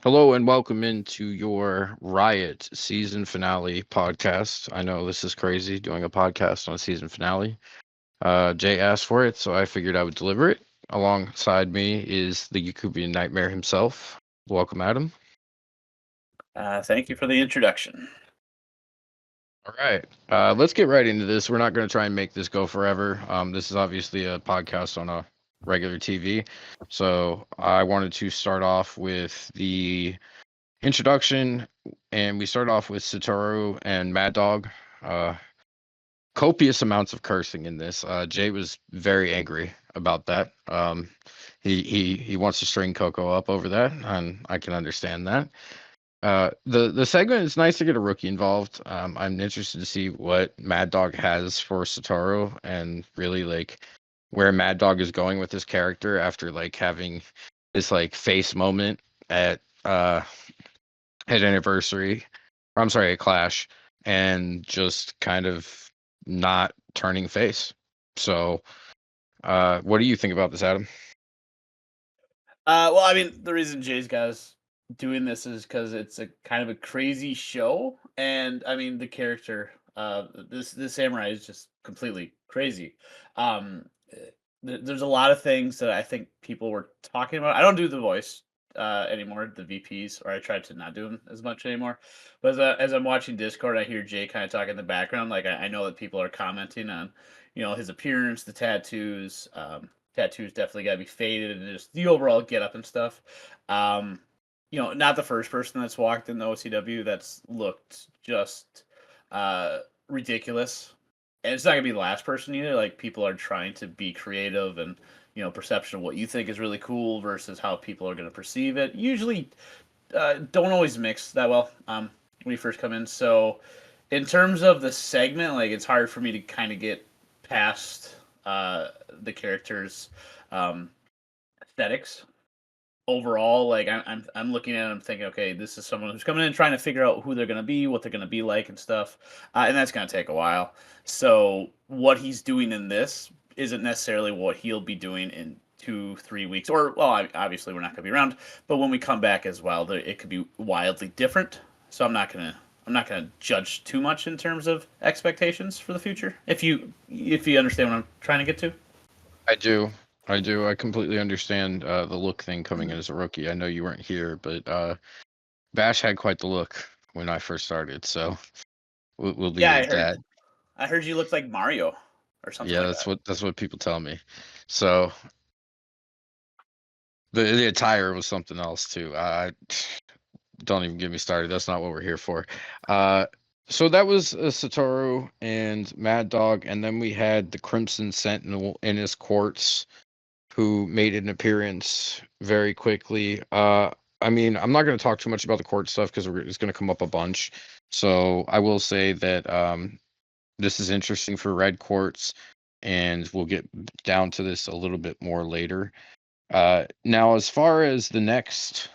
Hello and welcome into your Riot season finale podcast. I know this is crazy doing a podcast on a season finale. Jay asked for it, so I figured I would deliver it. Alongside me is the Yakubian Nightmare himself. Welcome, Adam. Thank you for the introduction. All right, let's get right into this. We're not going to try and make this go forever. This is obviously a podcast on a regular TV, so I wanted to start off with the introduction, and we start off with Satoru and Mad Dog. Uh, Copious amounts of cursing in this. Jay was very angry about that. He wants to string Coco up over that, and I can understand that. The segment is nice to get a rookie involved. I'm interested to see what Mad Dog has for Satoru, and really like where Mad Dog is going with his character after like having this like face moment at anniversary, or I'm sorry, a clash, and just kind of not turning face. So, what do you think about this, Adam? Well, I mean, the reason Jay's guys doing this is because it's a kind of a crazy show, and I mean, the character, this samurai is just completely crazy. There's a lot of things that I think people were talking about. I don't do the voice anymore, the VPs, or I try to not do them as much anymore. But as I'm watching Discord, I hear Jay kind of talk in the background. Like I know that people are commenting on, his appearance, the tattoos. Tattoos definitely got to be faded, and just the overall get up and stuff. Um, not the first person that's walked in the OCW that's looked just ridiculous, and it's not gonna be the last person either. Like people are trying to be creative, and perception of what you think is really cool versus how people are going to perceive it. Usually, don't always mix that well when you first come in. So, in terms of the segment, like it's hard for me to kind of get past the characters' um, aesthetics overall. Like I'm looking at them thinking, okay, this is someone who's coming in trying to figure out who they're going to be, what they're going to be like, and stuff, and that's going to take a while. So what he's doing in this isn't necessarily what he'll be doing in 2-3 weeks, or well, obviously we're not going to be around, but when we come back as well, it could be wildly different. So I'm not gonna judge too much in terms of expectations for the future. If you understand what I'm trying to get to. I do. I do. I completely understand the look thing coming in as a rookie. I know you weren't here, but Bash had quite the look when I first started, so we'll leave Yeah, it I at heard. that. I heard you looked like Mario or something Yeah, like that's that. what people tell me. So the attire was something else too. I don't even get me started. That's not what we're here for. Uh, so that was Satoru and Mad Dog, and then we had the Crimson Sentinel in his courts, who made an appearance very quickly. I mean, I'm not going to talk too much about the court stuff because it's going to come up a bunch. So I will say that this is interesting for red courts, and we'll get down to this a little bit more later. Now, as far as the next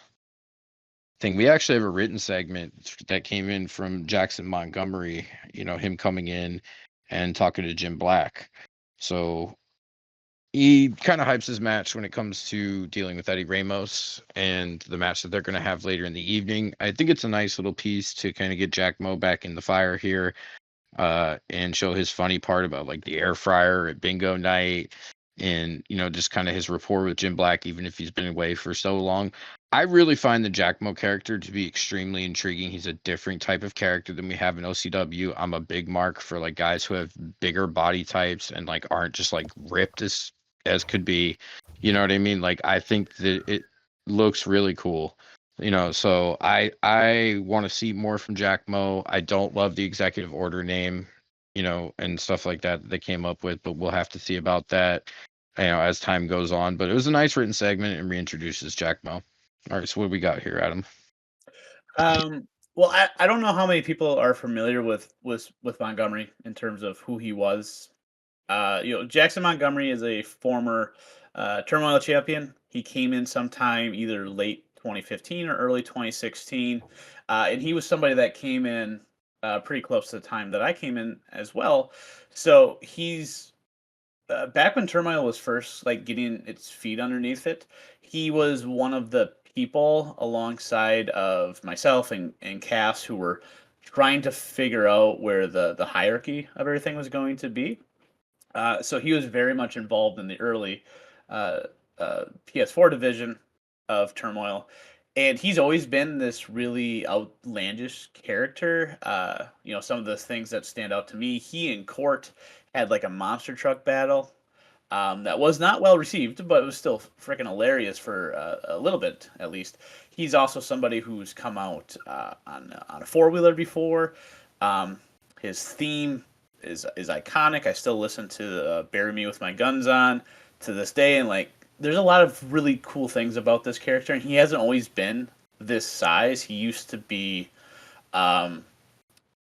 thing, we actually have a written segment that came in from Jackson Montgomery, him coming in and talking to Jim Black. So he kind of hypes his match when it comes to dealing with Eddie Ramos and the match that they're going to have later in the evening. I think it's a nice little piece to kind of get Jack Mo back in the fire here, and show his funny part about like the air fryer at bingo night, and just kind of his rapport with Jim Black, even if he's been away for so long. I really find the Jack Mo character to be extremely intriguing. He's a different type of character than we have in OCW. I'm a big mark for like guys who have bigger body types and like aren't just like ripped as could be. You know what I mean? Like I think that it looks really cool. So I want to see more from Jack Mo. I don't love the executive order name, and stuff like that they came up with, but we'll have to see about that, as time goes on. But it was a nice written segment and reintroduces Jack Mo. All right, so what do we got here, Adam? Well, I don't know how many people are familiar with Montgomery in terms of who he was. Jackson Montgomery is a former Turmoil champion. He came in sometime either late 2015 or early 2016, and he was somebody that came in pretty close to the time that I came in as well. So he's back when Turmoil was first like getting its feet underneath it. He was one of the people alongside of myself and Cass who were trying to figure out where the hierarchy of everything was going to be. So he was very much involved in the early uh, PS4 division of Turmoil, and he's always been this really outlandish character. Some of the things that stand out to me, he and Court had like a monster truck battle that was not well received, but it was still freaking hilarious for a little bit at least. He's also somebody who's come out on a four wheeler before. Um, his theme is iconic. I still listen to "Bury Me with My Guns On" to this day, and like, there's a lot of really cool things about this character. And he hasn't always been this size. He used to be um,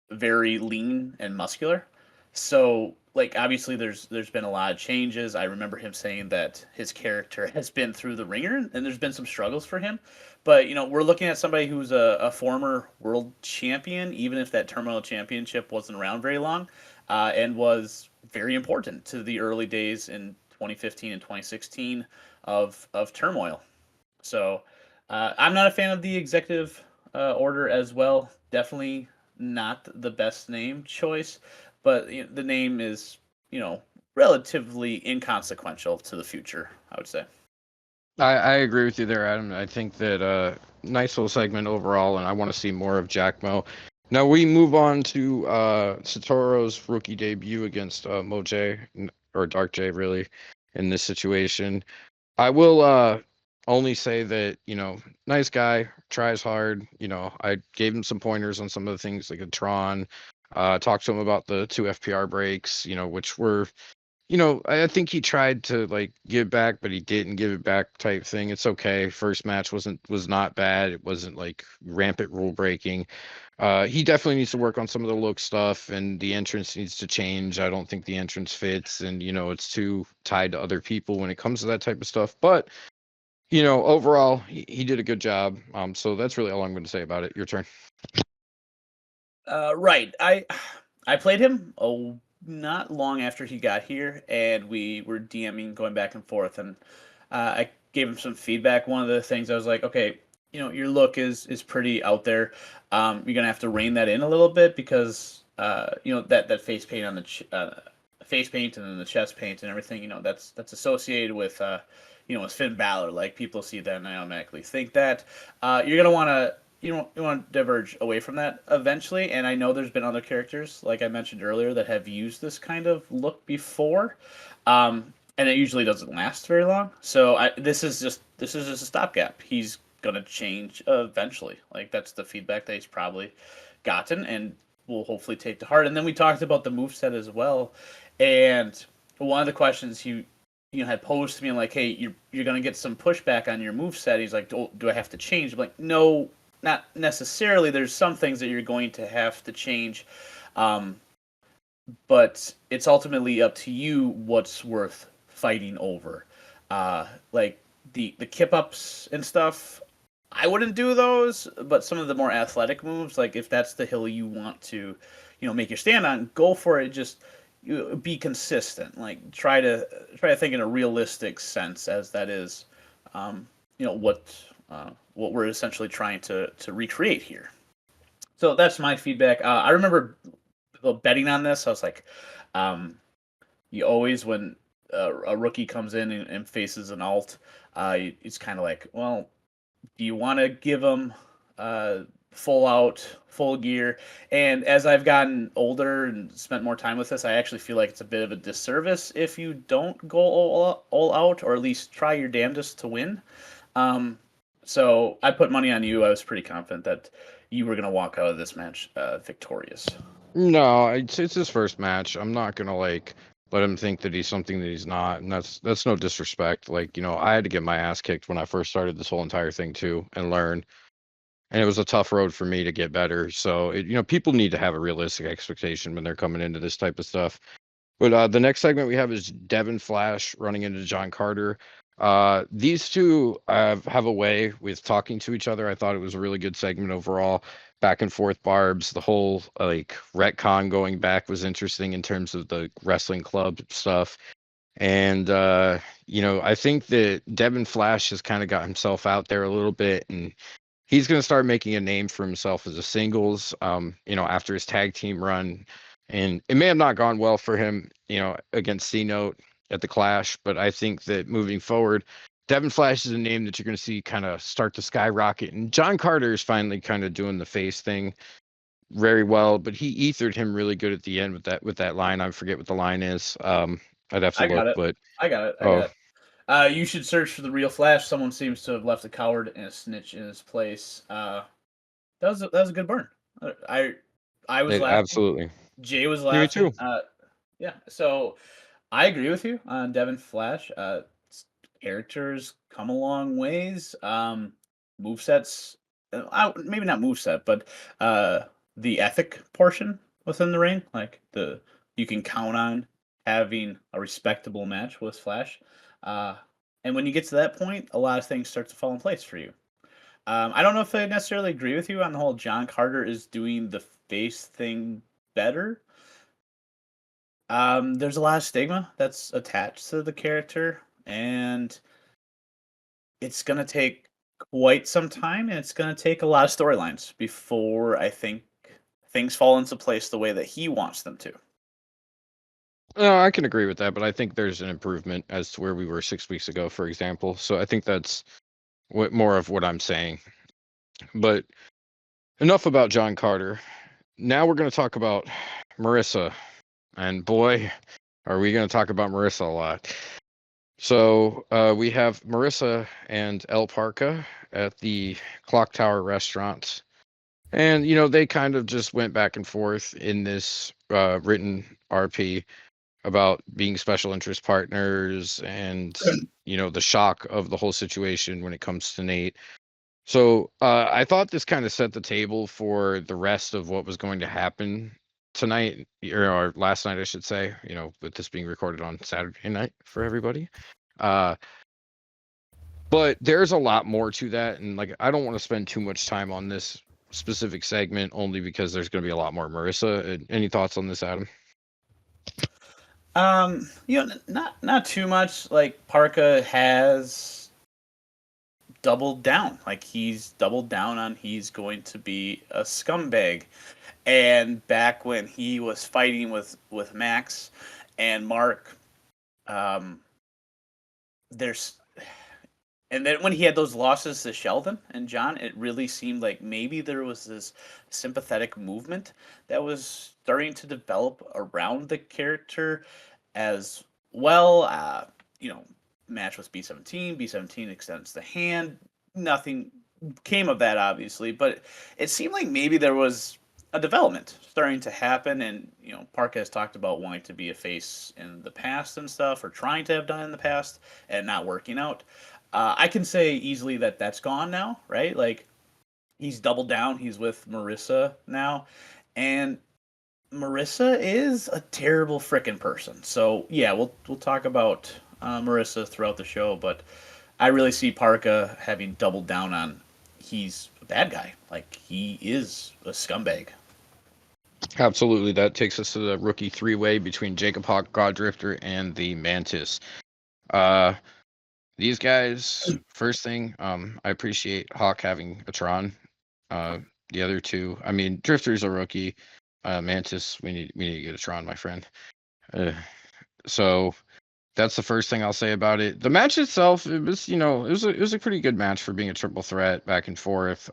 very lean and muscular. So like obviously there's been a lot of changes. I remember him saying that his character has been through the ringer and there's been some struggles for him. But we're looking at somebody who's a former world champion, even if that Turmoil championship wasn't around very long, and was very important to the early days in 2015 and 2016 of Turmoil. So I'm not a fan of the executive order as well. Definitely not the best name choice, but the name is relatively inconsequential to the future, I would say. I agree with you there, Adam. I think that nice little segment overall, and I want to see more of Jackmo. Now we move on to Satoru's rookie debut against Moj or Dark J, really, in this situation. I will only say that, nice guy, tries hard. I gave him some pointers on some of the things like a Tron. Talked to him about the two FPR breaks, which were, I think he tried to like give back, but he didn't give it back type thing. It's okay. First match was not bad. It wasn't like rampant rule breaking. He definitely needs to work on some of the look stuff, and the entrance needs to change. I don't think the entrance fits, and it's too tied to other people when it comes to that type of stuff. But overall, he did a good job. So that's really all I'm going to say about it. Your turn. Right. I played him not long after he got here, and we were DMing, going back and forth, and I gave him some feedback. One of the things I was like, okay, your look is pretty out there. You're gonna have to rein that in a little bit because that face paint on the face paint and then the chest paint and everything. That's associated with with Finn Balor. Like people see that and I automatically think that you're gonna want to you want to diverge away from that eventually. And I know there's been other characters, like I mentioned earlier, that have used this kind of look before, and it usually doesn't last very long. So this is just a stopgap. He's gonna change eventually. Like that's the feedback that he's probably gotten, and will hopefully take to heart. And then we talked about the moveset as well, and one of the questions he had posed to me like, hey, you're gonna get some pushback on your moveset. He's like, do I have to change? I'm like, no, not necessarily. There's some things that you're going to have to change, but it's ultimately up to you what's worth fighting over. Like the kip ups and stuff, I wouldn't do those, but some of the more athletic moves, like if that's the hill you want to, make your stand on, go for it. Just be consistent. Like try to think in a realistic sense, as that is, what we're essentially trying to recreate here. So that's my feedback. I remember betting on this. I was like, you always when a rookie comes in and faces an alt, it's kind of like, well, do you want to give them full out, full gear? And as I've gotten older and spent more time with this, I actually feel like it's a bit of a disservice if you don't go all out, or at least try your damnedest to win. So I put money on you. I was pretty confident that you were going to walk out of this match victorious. No, it's his first match. I'm not gonna like let him think that he's something that he's not, and that's no disrespect. Like, I had to get my ass kicked when I first started this whole entire thing too, and learn. And it was a tough road for me to get better. So, people need to have a realistic expectation when they're coming into this type of stuff. But the next segment we have is Devin Flash running into John Carter. These two have a way with talking to each other. I thought it was a really good segment overall. Back and forth barbs. The whole like retcon going back was interesting in terms of the wrestling club stuff. And I think that Devin Flash has kind of got himself out there a little bit, and he's going to start making a name for himself as a singles, after his tag team run. And it may have not gone well for him, against C-Note at the Clash, but I think that moving forward, Devin Flash is a name that you're going to see kind of start to skyrocket. And John Carter is finally kind of doing the face thing very well, but he ethered him really good at the end with that line. I forget what the line is. I'd have to I got look, it. but I got it. I oh, got it. You should search for the real Flash. Someone seems to have left a coward and a snitch in his place. That was a good burn. I I was laughing. absolutely. Jay was Me too. laughing. Yeah. So I agree with you on Devin Flash. Characters come a long ways. Movesets, maybe not moveset, but the ethic portion within the ring, like you can count on having a respectable match with Flash. Uh, and when you get to that point, a lot of things start to fall in place for you. I don't know if I necessarily agree with you on the whole John Carter is doing the face thing better. There's a lot of stigma that's attached to the character, and it's gonna take quite some time, and it's gonna take a lot of storylines before I think things fall into place the way that he wants them to. No, I can agree with that, but I think there's an improvement as to where we were 6 weeks ago, for example. So I think that's what more of what I'm saying. But enough about John Carter. Now we're going to talk about Marissa, and boy, are we going to talk about Marissa a lot. So we have Marissa and El Parca at the Clock Tower restaurant. And, they kind of just went back and forth in this written RP about being special interest partners and, the shock of the whole situation when it comes to Nate. So I thought this kind of set the table for the rest of what was going to happen tonight, or last night, I should say, with this being recorded on Saturday night for everybody. Uh, but there's a lot more to that. And like, I don't want to spend too much time on this specific segment only because there's going to be a lot more. Marissa, any thoughts on this, Adam? Not too much. Like Parka has doubled down. Like he's doubled down on he's going to be a scumbag. And back when he was fighting with Max and Mark, um, there's and then when he had those losses to Sheldon and John, it really seemed like maybe there was this sympathetic movement that was starting to develop around the character as well. Match with B17. B17 extends the hand. Nothing came of that, obviously, but it seemed like maybe there was a development starting to happen. And, Park has talked about wanting to be a face in the past and stuff, or trying to have done in the past and not working out. I can say easily that that's gone now, right? Like he's doubled down. He's with Marissa now, and Marissa is a terrible frickin' person. So yeah, we'll talk about Marissa throughout the show, but I really see Parka having doubled down on he's a bad guy. Like he is a scumbag. Absolutely. That takes us to the rookie three-way between Jacob Hawk, Goddrifter, and the Mantis. Uh, these guys, first thing, I appreciate Hawk having a Tron. The other two, I mean, Drifter's a rookie. Mantis, we need to get a Tron, my friend. So that's the first thing I'll say about it. The match itself, it was, it was a pretty good match for being a triple threat back and forth.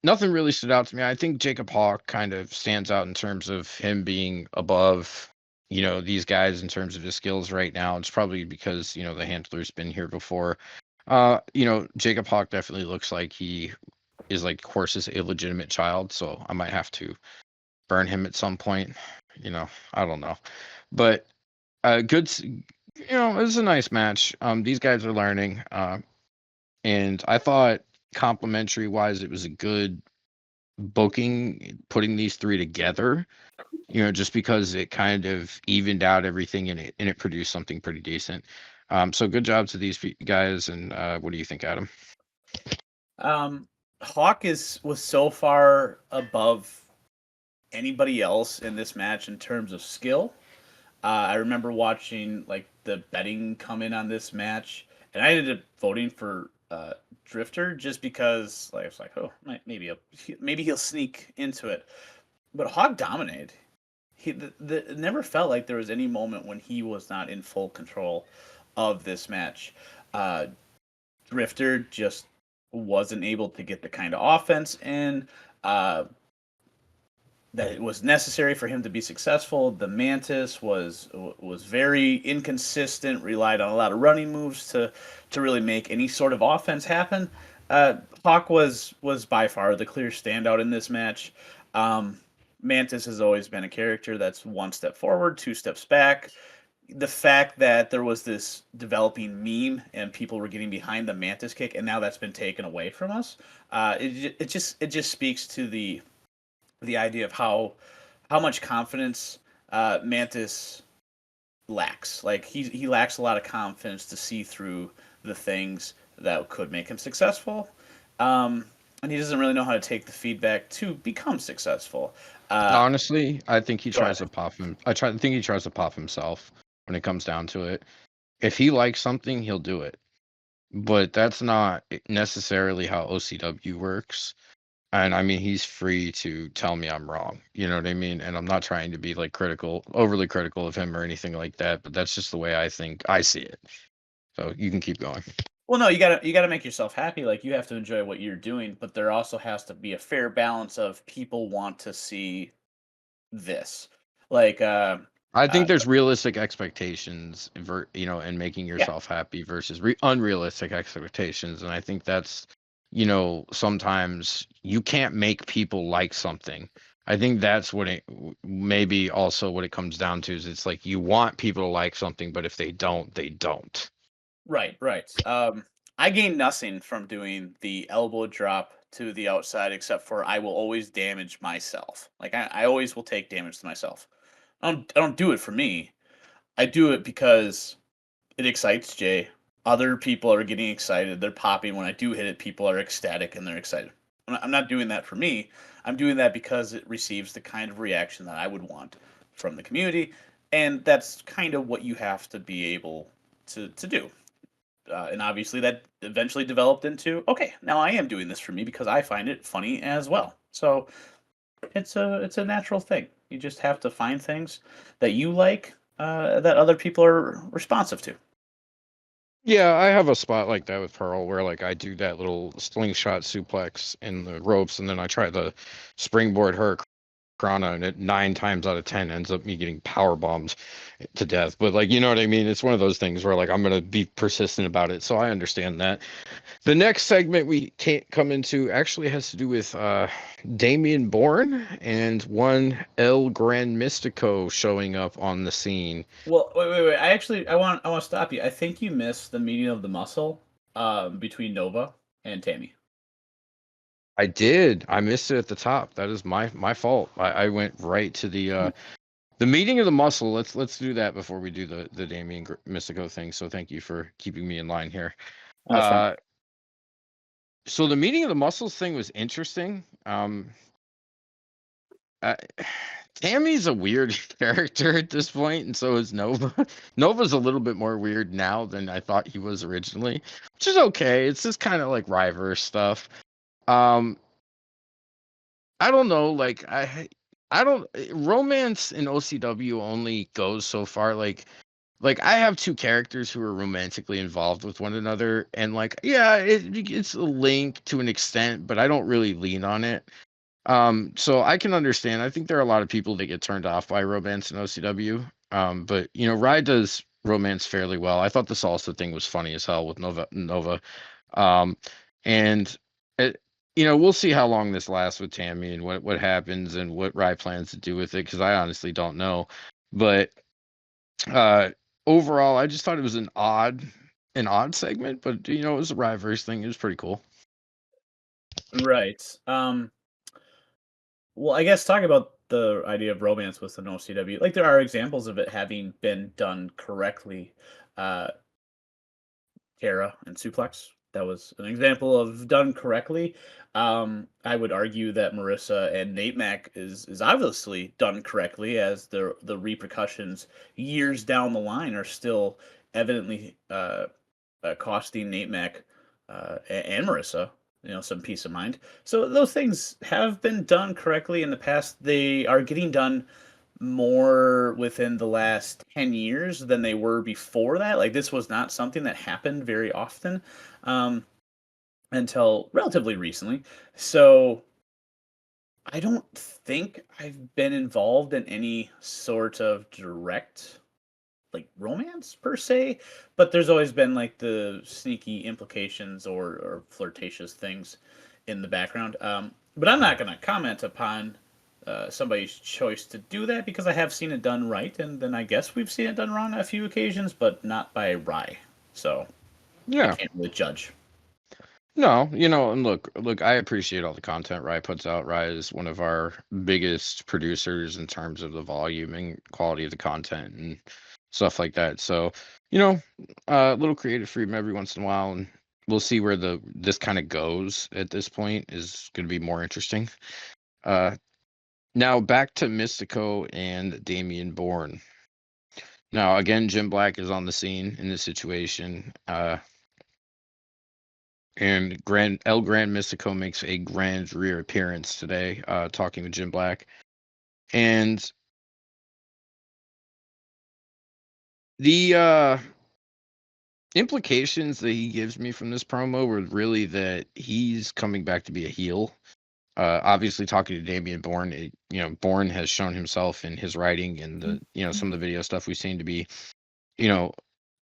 Nothing really stood out to me. I think Jacob Hawk kind of stands out in terms of him being above, these guys in terms of his skills right now. It's probably because, the handler's been here before. Jacob Hawk definitely looks like he is like Horse's illegitimate child, so I might have to burn him at some point. I don't know. But it was a nice match. These guys are learning. And I thought complimentary wise, it was a good booking putting these three together, just because it kind of evened out everything in it and it produced something pretty decent. So good job to these guys. And what do you think, Adam? Um, Hawk was so far above anybody else in this match in terms of skill. I remember watching like the betting come in on this match, and I ended up voting for Drifter just because like I was like, oh, maybe he'll sneak into it. But Hawk dominated. It never felt like there was any moment when he was not in full control of this match. Uh, Drifter just wasn't able to get the kind of offense in that it was necessary for him to be successful. The Mantis was very inconsistent, relied on a lot of running moves to really make any sort of offense happen. Hawk was by far the clear standout in this match. Um, Mantis has always been a character that's one step forward, two steps back. The fact that there was this developing meme and people were getting behind the Mantis kick, and now that's been taken away from us, it just speaks to the idea of how much confidence Mantis lacks. Like he lacks a lot of confidence to see through the things that could make him successful, and he doesn't really know how to take the feedback to become successful. Uh, Honestly, I think he Go ahead. tries to pop him. I think he tries to pop himself when it comes down to it. If he likes something, he'll do it. But that's not necessarily how OCW works. And I mean, he's free to tell me I'm wrong. You know what I mean? And I'm not trying to be like overly critical of him or anything like that. But that's just the way I see it. So you can keep going. Well, no, you gotta make yourself happy. Like you have to enjoy what you're doing, but there also has to be a fair balance of people want to see this. Like, I uh think there's realistic expectations, and making yeah, yourself happy versus unrealistic expectations. And I think that's, sometimes you can't make people like something. I think that's what it maybe also what it comes down to is it's like you want people to like something, but if they don't, they don't. right, right. I gain nothing from doing the elbow drop to the outside, except for I will always damage myself. Like I always will take damage to myself. I don't do it for me. I do it because it excites Jay. Other people are getting excited. They're popping when I do hit it. People are ecstatic and they're excited. I'm not doing that for me. I'm doing that because it receives the kind of reaction that I would want from the community, and that's kind of what you have to be able to do. And obviously, that eventually developed into okay. Now I am doing this for me because I find it funny as well. So it's a natural thing. You just have to find things that you like that other people are responsive to. Yeah, I have a spot like that with Pearl where like I do that little slingshot suplex in the ropes and then I try to springboard her Krana, and it 9 times out of 10 ends up me getting power bombed to death. But like, you know what I mean? It's one of those things where like I'm gonna be persistent about it. So I understand that. The next segment we can't come into actually has to do with Damian Bourne and one El Gran Mystico showing up on the scene. Well, wait. I want to stop you. I think you missed the meeting of the muscle between Nova and Tammy. I did. I missed it at the top. That is my fault. I went right to the meeting of the muscle. Let's do that before we do the Mystico thing. So thank you for keeping me in line here. That's fine. Uh, so the meeting of the muscles thing was interesting. Uh, Tammy's a weird character at this point, and so is Nova. Nova's a little bit more weird now than I thought he was originally, which is okay. It's just kind of like River stuff. Um, I don't know, like I don't romance in OCW only goes so far. Like I have two characters who are romantically involved with one another, and like yeah, it's a link to an extent, but I don't really lean on it. So I can understand. I think there are a lot of people that get turned off by romance in OCW. But Rye does romance fairly well. I thought the salsa thing was funny as hell with Nova. Um, and it, we'll see how long this lasts with Tammy and what happens and what Rye plans to do with it because I honestly don't know. But uh, overall, I just thought it was an odd segment, but it was a Rye-verse thing. It was pretty cool. Right. Well, I guess talking about the idea of romance with an OCW, like there are examples of it having been done correctly. Uh, Kara and Suplex. that was an example of done correctly. I would argue that Marissa and Nate Mac is obviously done correctly, as the repercussions years down the line are still evidently costing Nate Mac and Marissa, some peace of mind. So those things have been done correctly in the past. They are getting done more within the last 10 years than they were before that. Like, this was not something that happened very often um, until relatively recently. So I don't think I've been involved in any sort of direct like romance per se, but there's always been like the sneaky implications or flirtatious things in the background. But I'm not going to comment upon somebody's choice to do that because I have seen it done right, and then I guess we've seen it done wrong on a few occasions, but not by Rye. So I Yeah. can't really judge. No, and look, I appreciate all the content Rye puts out. Rye is one of our biggest producers in terms of the volume and quality of the content and stuff like that. So, a little creative freedom every once in a while, and we'll see where this kind of goes at this point is going to be more interesting. Now back to Mystico and Damian Bourne. Now again, Jim Black is on the scene in this situation. And El Grand Mystico makes a grand rear appearance today, talking with Jim Black. And the implications that he gives me from this promo were really that he's coming back to be a heel. Obviously, talking to Damian Bourne, Bourne has shown himself in his writing and some of the video stuff we've seen to be,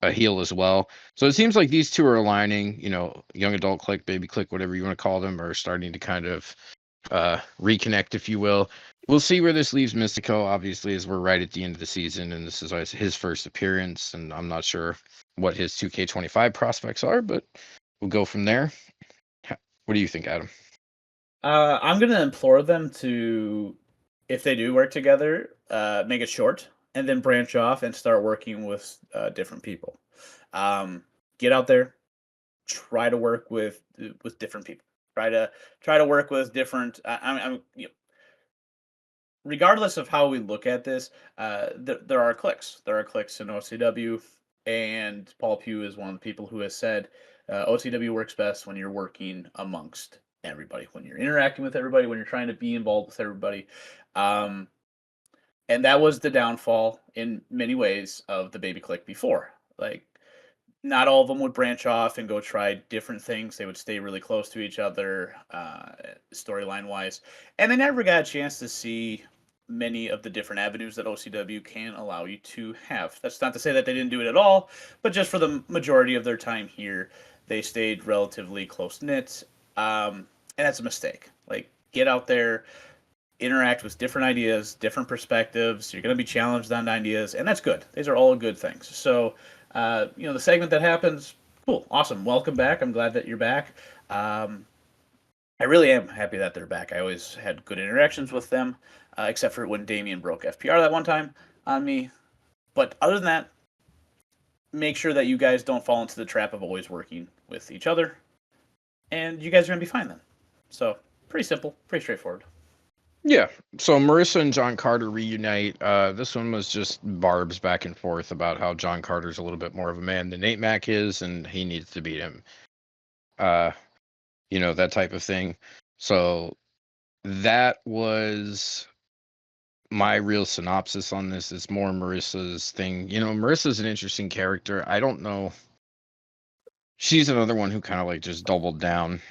a heel as well. So it seems like these two are aligning. Young adult click, baby click, whatever you want to call them, are starting to kind of reconnect, if you will. We'll see where this leaves Mystico, obviously, as we're right at the end of the season, and this is his first appearance, and I'm not sure what his 2K25 prospects are, but we'll go from there. What do you think, Adam? I'm going to implore them to, if they do work together, make it short and then branch off and start working with different people. Get out there, try to work with different people. Try to work with different. I'm regardless of how we look at this, there are clicks. There are clicks in OCW, and Paul Pugh is one of the people who has said OCW works best when you're working amongst everybody, when you're interacting with everybody, when you're trying to be involved with everybody. Um, and that was the downfall in many ways of the Baby Click before. Like, not all of them would branch off and go try different things. They would stay really close to each other, storyline wise, and they never got a chance to see many of the different avenues that OCW can allow you to have. That's not to say that they didn't do it at all, but just for the majority of their time here, they stayed relatively close knit, and that's a mistake. Like, get out there, interact with different ideas, different perspectives. You're going to be challenged on ideas, and that's good. These are all good things. So, the segment that happens, cool, awesome. Welcome back. I'm glad that you're back. I really am happy that they're back. I always had good interactions with them, except for when Damien broke FPR that one time on me. But other than that, make sure that you guys don't fall into the trap of always working with each other, and you guys are going to be fine then. So, pretty simple, pretty straightforward. Yeah. So Marissa and John Carter reunite. This one was just barbs back and forth about how John Carter's a little bit more of a man than Nate Mac is, and he needs to beat him. That type of thing. So that was my real synopsis on this. Is more Marissa's thing. Marissa's an interesting character. I don't know. She's another one who kind of like just doubled down,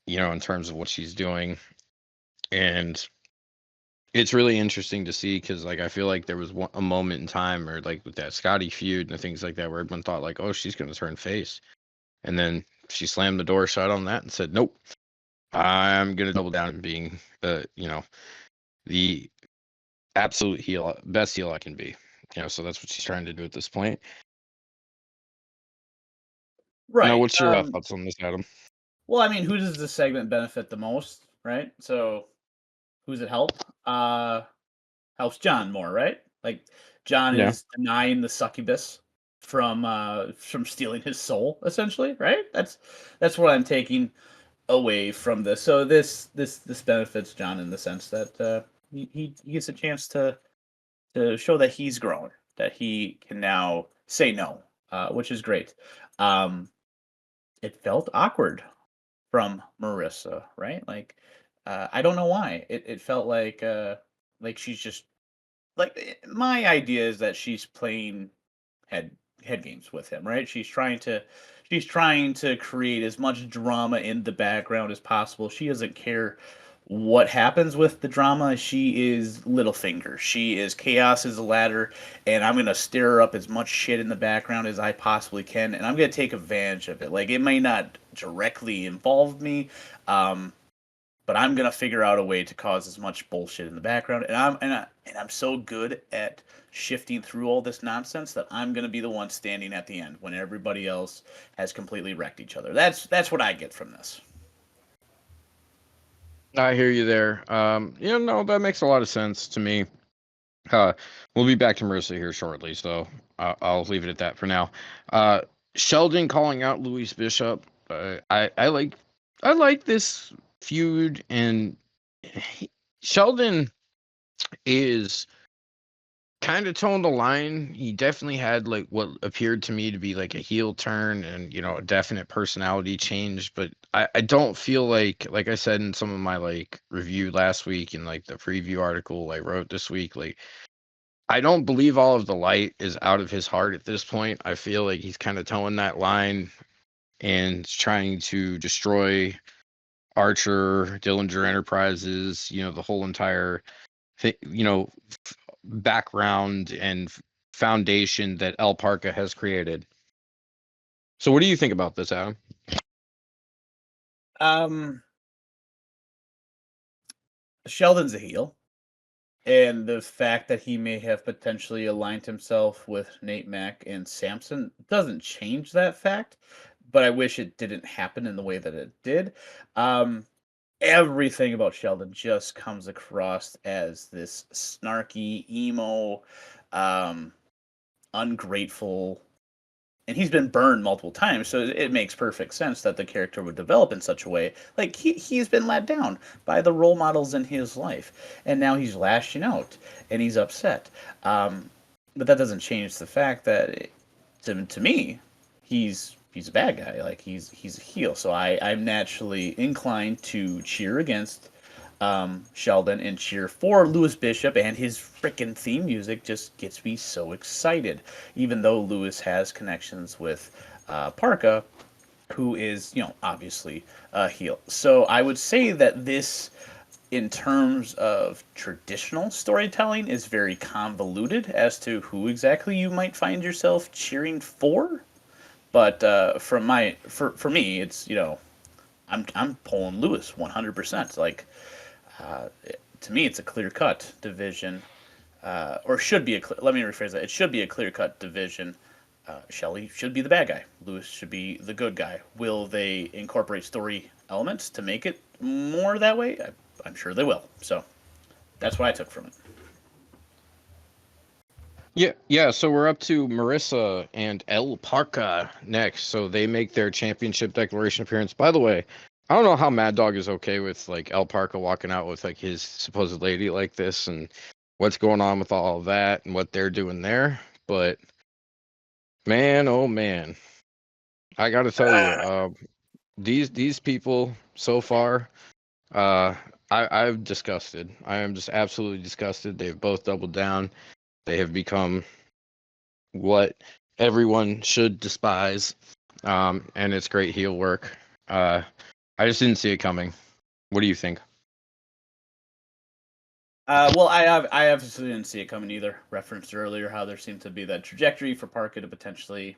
in terms of what she's doing. And it's really interesting to see because, like, I feel like there was a moment in time, or like with that Scotty feud and things like that, where everyone thought like, "Oh, she's going to turn face," and then she slammed the door shut on that and said, "Nope, I'm going to double down and being the absolute best heel I can be." So that's what she's trying to do at this point. Now, Right. what's your thoughts on this, Adam? Well, I mean, who does this segment benefit the most, right? So, who's it help? Helps John more, right? Like, John Yeah. is denying the succubus from stealing his soul, essentially, right? That's what I'm taking away from this. So this benefits John in the sense that he gets a chance to show that he's grown, that he can now say no, which is great. Um, it felt awkward from Marissa, right? Like, I don't know why. It felt like she's just my idea is that she's playing head head games with him, right? She's trying to create as much drama in the background as possible. She doesn't care what happens with the drama. She is Littlefinger. She is chaos is a ladder, and I'm gonna stir up as much shit in the background as I possibly can, and I'm gonna take advantage of it. Like it may not directly involve me, um, but I'm gonna figure out a way to cause as much bullshit in the background, and I'm so good at shifting through all this nonsense that I'm gonna be the one standing at the end when everybody else has completely wrecked each other. That's what I get from this. I hear you there. No, that makes a lot of sense to me. Uh, we'll be back to Marissa here shortly, so I'll leave it at that for now. Uh, Sheldon calling out Louis Bishop. I like this feud, and Sheldon is kind of toned the line. He definitely had like what appeared to me to be like a heel turn and a definite personality change. But I don't feel like I said in some of my like review last week and like the preview article I wrote this week, like I don't believe all of the light is out of his heart at this point. I feel like he's kind of towing that line and trying to destroy Archer, Dillinger Enterprises, the whole entire thing, background and foundation that El Parca has created. So what do you think about this, Adam? Um, Sheldon's a heel, and the fact that he may have potentially aligned himself with Nate Mack and Samson doesn't change that fact. But I wish it didn't happen in the way that it did. Um, Everything about Sheldon just comes across as this snarky, emo, um, ungrateful, and he's been burned multiple times, so it makes perfect sense that the character would develop in such a way. Like he's been let down by the role models in his life, and now he's lashing out and he's upset. Um, but that doesn't change the fact that to me, he's a bad guy. Like he's a heel. So I'm naturally inclined to cheer against Sheldon and cheer for Lewis Bishop, and his freaking theme music just gets me so excited. Even though Lewis has connections with Parka, who is obviously a heel. So I would say that this, in terms of traditional storytelling, is very convoluted as to who exactly you might find yourself cheering for. But for me, it's I'm pulling Lewis 100%. Like to me, it's a clear cut division, or should be a. Let me rephrase that. It should be a clear cut division. Shelley should be the bad guy. Lewis should be the good guy. Will they incorporate story elements to make it more that way? I'm sure they will. So that's what I took from it. Yeah. So we're up to Marissa and El Parca next. So they make their championship declaration appearance. By the way, I don't know how Mad Dog is okay with like El Parca walking out with like his supposed lady like this, and what's going on with all of that and what they're doing there. But man, oh man, I got to tell you, these people so far, uh, I'm disgusted. I am just absolutely disgusted. They've both doubled down. They have become what everyone should despise, and it's great heel work. I just didn't see it coming. What do you think? Well, I obviously didn't see it coming either. Referenced earlier how there seemed to be that trajectory for Parker to potentially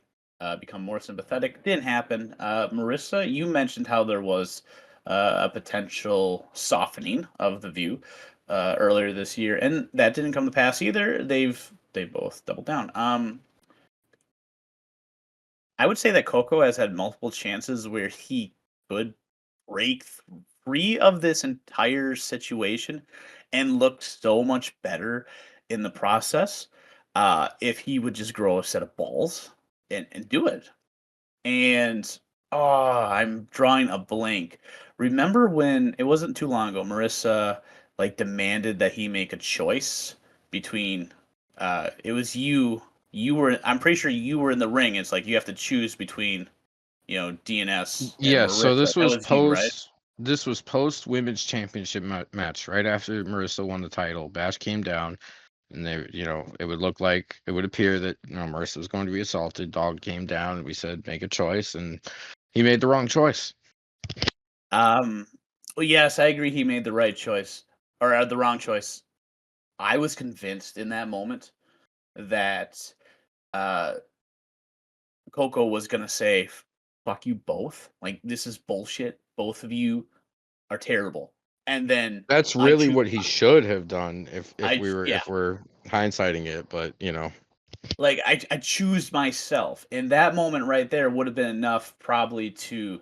become more sympathetic. Didn't happen. Marissa, you mentioned how there was a potential softening of the view earlier this year, and that didn't come to pass either. They both doubled down. I would say that Coco has had multiple chances where he could break free of this entire situation and looked so much better in the process if he would just grow a set of balls. and do it. And I'm drawing a blank. Remember when it wasn't too long ago, Marissa like demanded that he make a choice between it was you were I'm pretty sure you were in the ring. It's like you have to choose between, DNS and Yeah, so Marissa. That was you, right? this was post women's championship match right after Marissa won the title. Bash came down, and it would look like it would appear that Marissa was going to be assaulted. Dog came down, and we said make a choice, and he made the wrong choice. Um well, yes, I agree he made the right choice or the wrong choice. I was convinced in that moment that uh Coco was gonna say, "Fuck you both. Like this is bullshit. Both of you are terrible." And then That's I really choose, what he should have done yeah, if we're hindsighting it, but like I choose myself. And that moment right there would have been enough probably to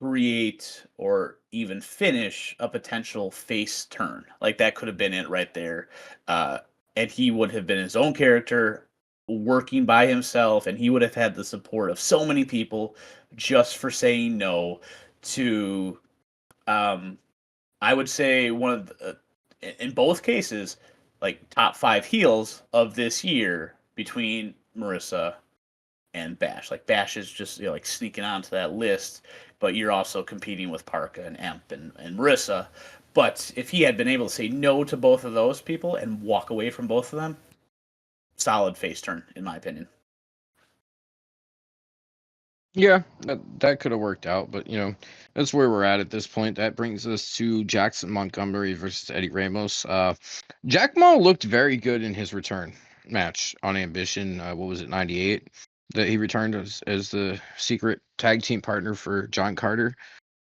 create or even finish a potential face turn. Like that could have been it right there. Uh, and he would have been his own character working by himself, and he would have had the support of so many people just for saying no to, um, I would say, one of in both cases, like top five heels of this year between Marissa and Bash. Like Bash is just like sneaking onto that list, but you're also competing with Parka and Emp and Marissa. But if he had been able to say no to both of those people and walk away from both of them, solid face turn in my opinion. yeah, that could have worked out, but that's where we're at this point. That brings us to Jackson Montgomery versus Eddie Ramos. Jack Mo looked very good in his return match on Ambition. What was it, 98? That he returned as the secret tag team partner for John Carter.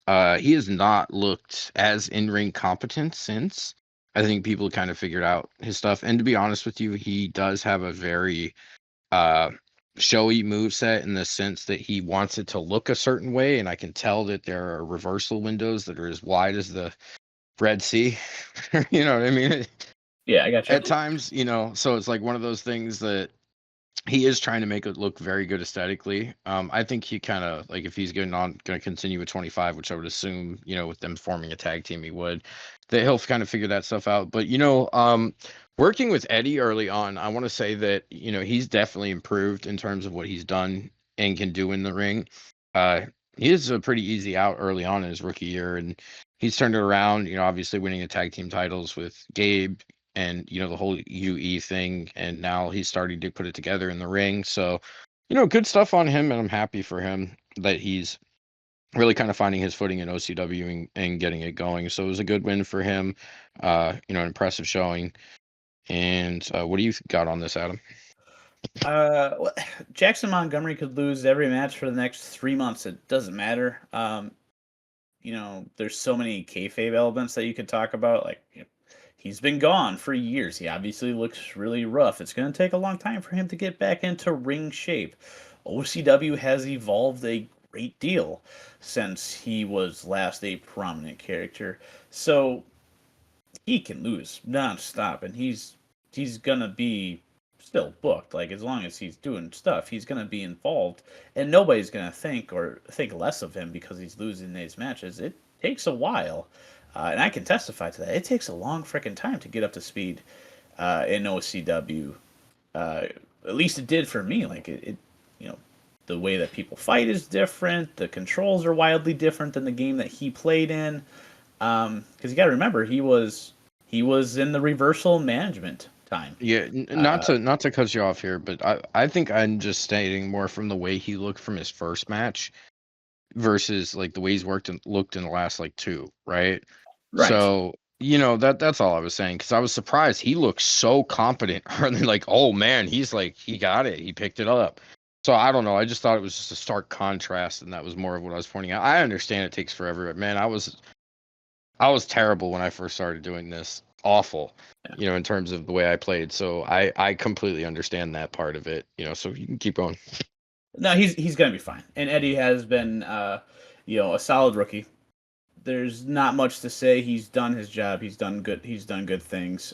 He has not looked as in-ring competent since. I think people kind of figured out his stuff. And to be honest with you, he does have a very uh showy move set in the sense that he wants it to look a certain way, and I can tell that there are reversal windows that are as wide as the Red Sea. You know what I mean? Yeah, I got you. At times, so it's like one of those things that he is trying to make it look very good aesthetically. I think he kind of like if he's going to continue with 25, which I would assume, with them forming a tag team, he would. That he'll kind of figure that stuff out. But working with Eddie early on, I want to say that he's definitely improved in terms of what he's done and can do in the ring. Uh, he is a pretty easy out early on in his rookie year, and he's turned it around. Obviously winning the tag team titles with Gabe and the whole UE thing, and now he's starting to put it together in the ring. So, good stuff on him, and I'm happy for him that he's really kind of finding his footing in OCW and getting it going. So it was a good win for him. An impressive showing. And what do you got on this, Adam? Well, Jackson Montgomery could lose every match for the next 3 months. It doesn't matter. There's so many kayfabe elements that you could talk about. Like, he's been gone for years. He obviously looks really rough. It's going to take a long time for him to get back into ring shape. OCW has evolved a great deal since he was last a prominent character. So he can lose nonstop, and he's gonna be still booked. Like as long as he's doing stuff, he's gonna be involved, and nobody's gonna think less of him because he's losing these matches. It takes a while, and I can testify to that. It takes a long freaking time to get up to speed in OCW. Uh, at least it did for me. Like you know, the way that people fight is different. The controls are wildly different than the game that he played in. Because you got to remember he was in the reversal management time. Yeah, not to cut you off here, but I think I'm just stating more from the way he looked from his first match versus like the way he's looked in the last like two, right? Right. So, that's all I was saying because I was surprised he looked so competent. Early, like, oh man, he's like he got it, he picked it up. So I don't know. I just thought it was just a stark contrast, and that was more of what I was pointing out. I understand it takes forever, but man, I was terrible when I first started doing this. Awful, Yeah. in terms of the way I played. So I completely understand that part of it. So you can keep going. No, he's gonna be fine. And Eddie has been, a solid rookie. There's not much to say. He's done his job. He's done good. He's done good things.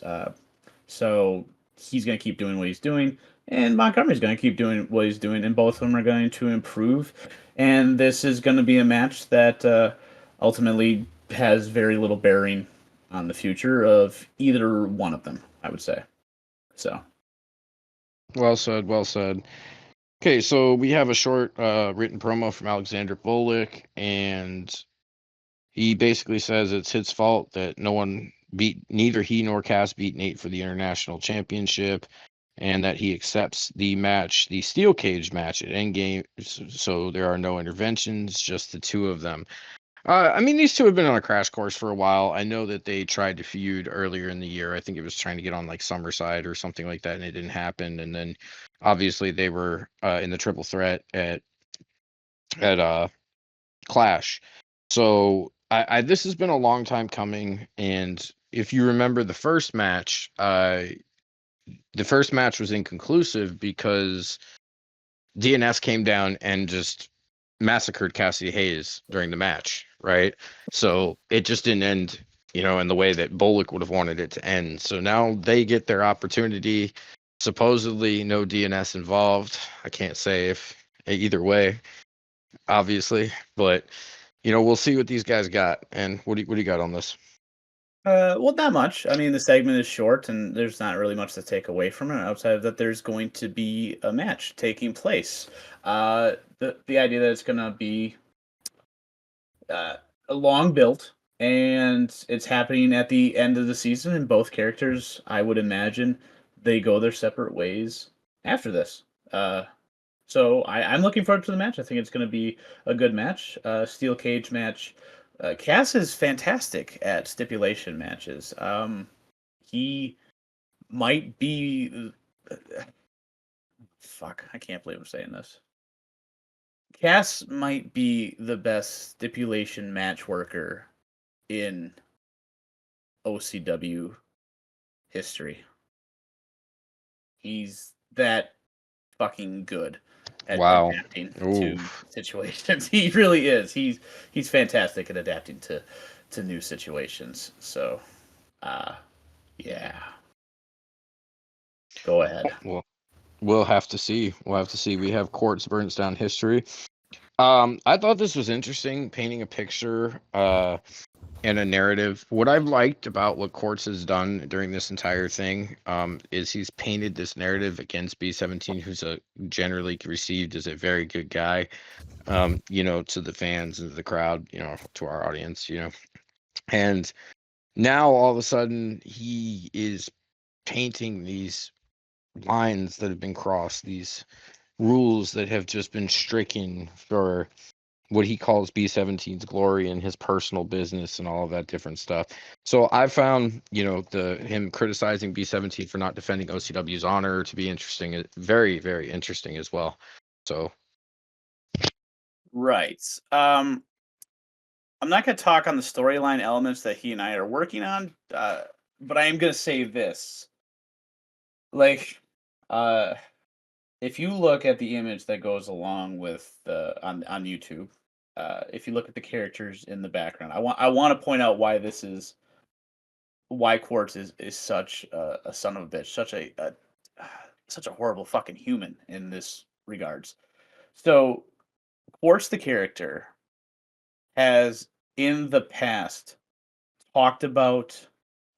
So he's gonna keep doing what he's doing. and Montgomery's going to keep doing what he's doing, and both of them are going to improve. And this is going to be a match that ultimately has very little bearing on the future of either one of them, I would say. So, Well said. Well said. Okay, so we have a short written promo from Alexander Bolick, and he basically says it's his fault that neither he nor Cass beat Nate for the international championship, and that he accepts the steel cage match at Endgame. So there are no interventions, just the two of them. I mean, these two have been on a crash course for a while. I know that they tried to feud earlier in the year. I think it was trying to get on like Summerside or something like that, and it didn't happen. And then obviously they were in the triple threat at Clash. So I this has been a long time coming. And if you remember the first match was inconclusive because DNS came down and just massacred Cassie Hayes during the match, right? So it just didn't end, in the way that Bolick would have wanted it to end. So now they get their opportunity. Supposedly no DNS involved. I can't say if either way, obviously, but we'll see what these guys got. And what do you got on this? well, not much. I mean, the segment is short, and there's not really much to take away from it outside of that. There's going to be a match taking place. The idea that it's going to be a long build, and it's happening at the end of the season, and both characters, I would imagine, they go their separate ways after this. So I'm looking forward to the match. I think it's going to be a good match, steel cage match. Cass is fantastic at stipulation matches. He might be. Fuck, I can't believe I'm saying this. Cass might be the best stipulation match worker in OCW history. He's that fucking good at Wow. adapting to Oof. situations. He really is. He's fantastic at adapting to new situations. So, uh, yeah. Go ahead. Well, we'll have to see. We'll have to see. We have Quartz burns down history. I thought this was interesting, painting a picture and a narrative. What I've liked about what Quartz has done during this entire thing is he's painted this narrative against B17, who's generally received as a very good guy, to the fans and to the crowd, to our audience, and now all of a sudden he is painting these lines that have been crossed, these rules that have just been stricken for what he calls B17's glory and his personal business and all of that different stuff. So I found, him criticizing B17 for not defending OCW's honor to be interesting, very, very interesting as well. So Right. I'm not going to talk on the storyline elements that he and I are working on, but I am going to say this. Like, uh, if you look at the image that goes along with the on YouTube, if you look at the characters in the background, I want to point out why Quartz is such a son of a bitch, such a horrible fucking human in this regards. So Quartz the character has in the past talked about,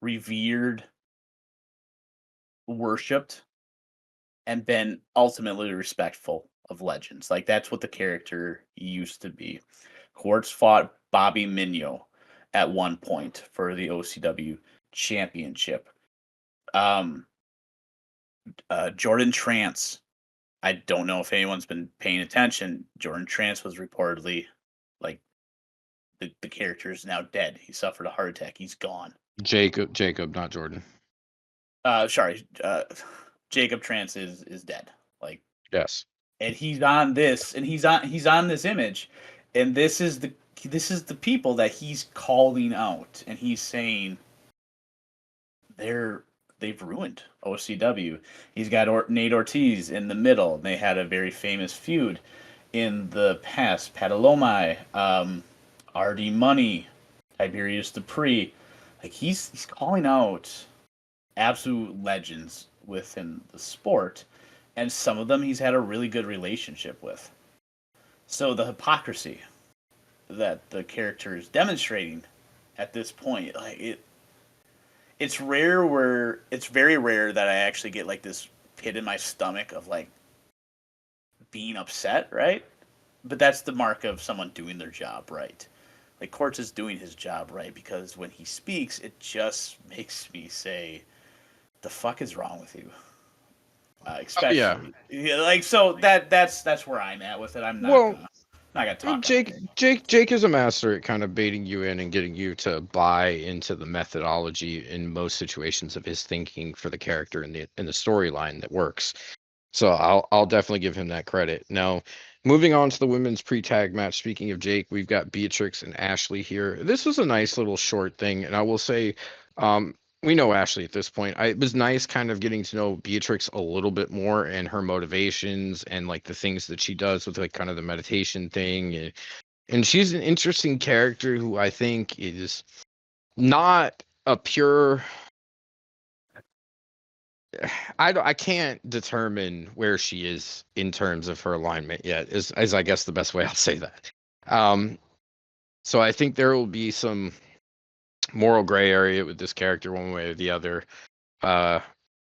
revered, worshipped, and been ultimately respectful of legends. Like that's what the character used to be. Quartz fought Bobby Minio at one point for the OCW championship. Um, Jordan Trance. I don't know if anyone's been paying attention. Jordan Trance was reportedly like the character is now dead. He suffered a heart attack. He's gone. Jacob, not Jordan. Sorry, Jacob Trance is dead. Like, Yes. and he's on this, and he's on this image, and this is the people that he's calling out, and he's saying they've ruined OCW. He's got Nate Ortiz in the middle. They had a very famous feud in the past. Patalomai, RD Money, Tiberius Dupree. Like he's calling out absolute legends within the sport, and some of them he's had a really good relationship with. So the hypocrisy that the character is demonstrating at this point, like it's rare where it's very rare that I actually get like this pit in my stomach of like being upset, right? But that's the mark of someone doing their job right. Like Quartz is doing his job right because when he speaks, it just makes me say, "The fuck is wrong with you?" Yeah. Especially, yeah, like so that's where I'm at with it. I'm not Well, gonna not gonna talk on Jake, it. Jake is a master at kind of baiting you in and getting you to buy into the methodology in most situations of his thinking for the character and the storyline that works. So I'll definitely give him that credit. Now, moving on to the women's pre-tag match. Speaking of Jake, we've got Beatrix and Ashley here. This was a nice little short thing, and I will say, we know Ashley at this point. It was nice kind of getting to know Beatrix a little bit more and her motivations and like the things that she does with like kind of the meditation thing. And she's an interesting character who I think is not a pure. I can't determine where she is in terms of her alignment yet. Is I guess the best way I'll say that. Um, so I think there will be some moral gray area with this character one way or the other. Uh,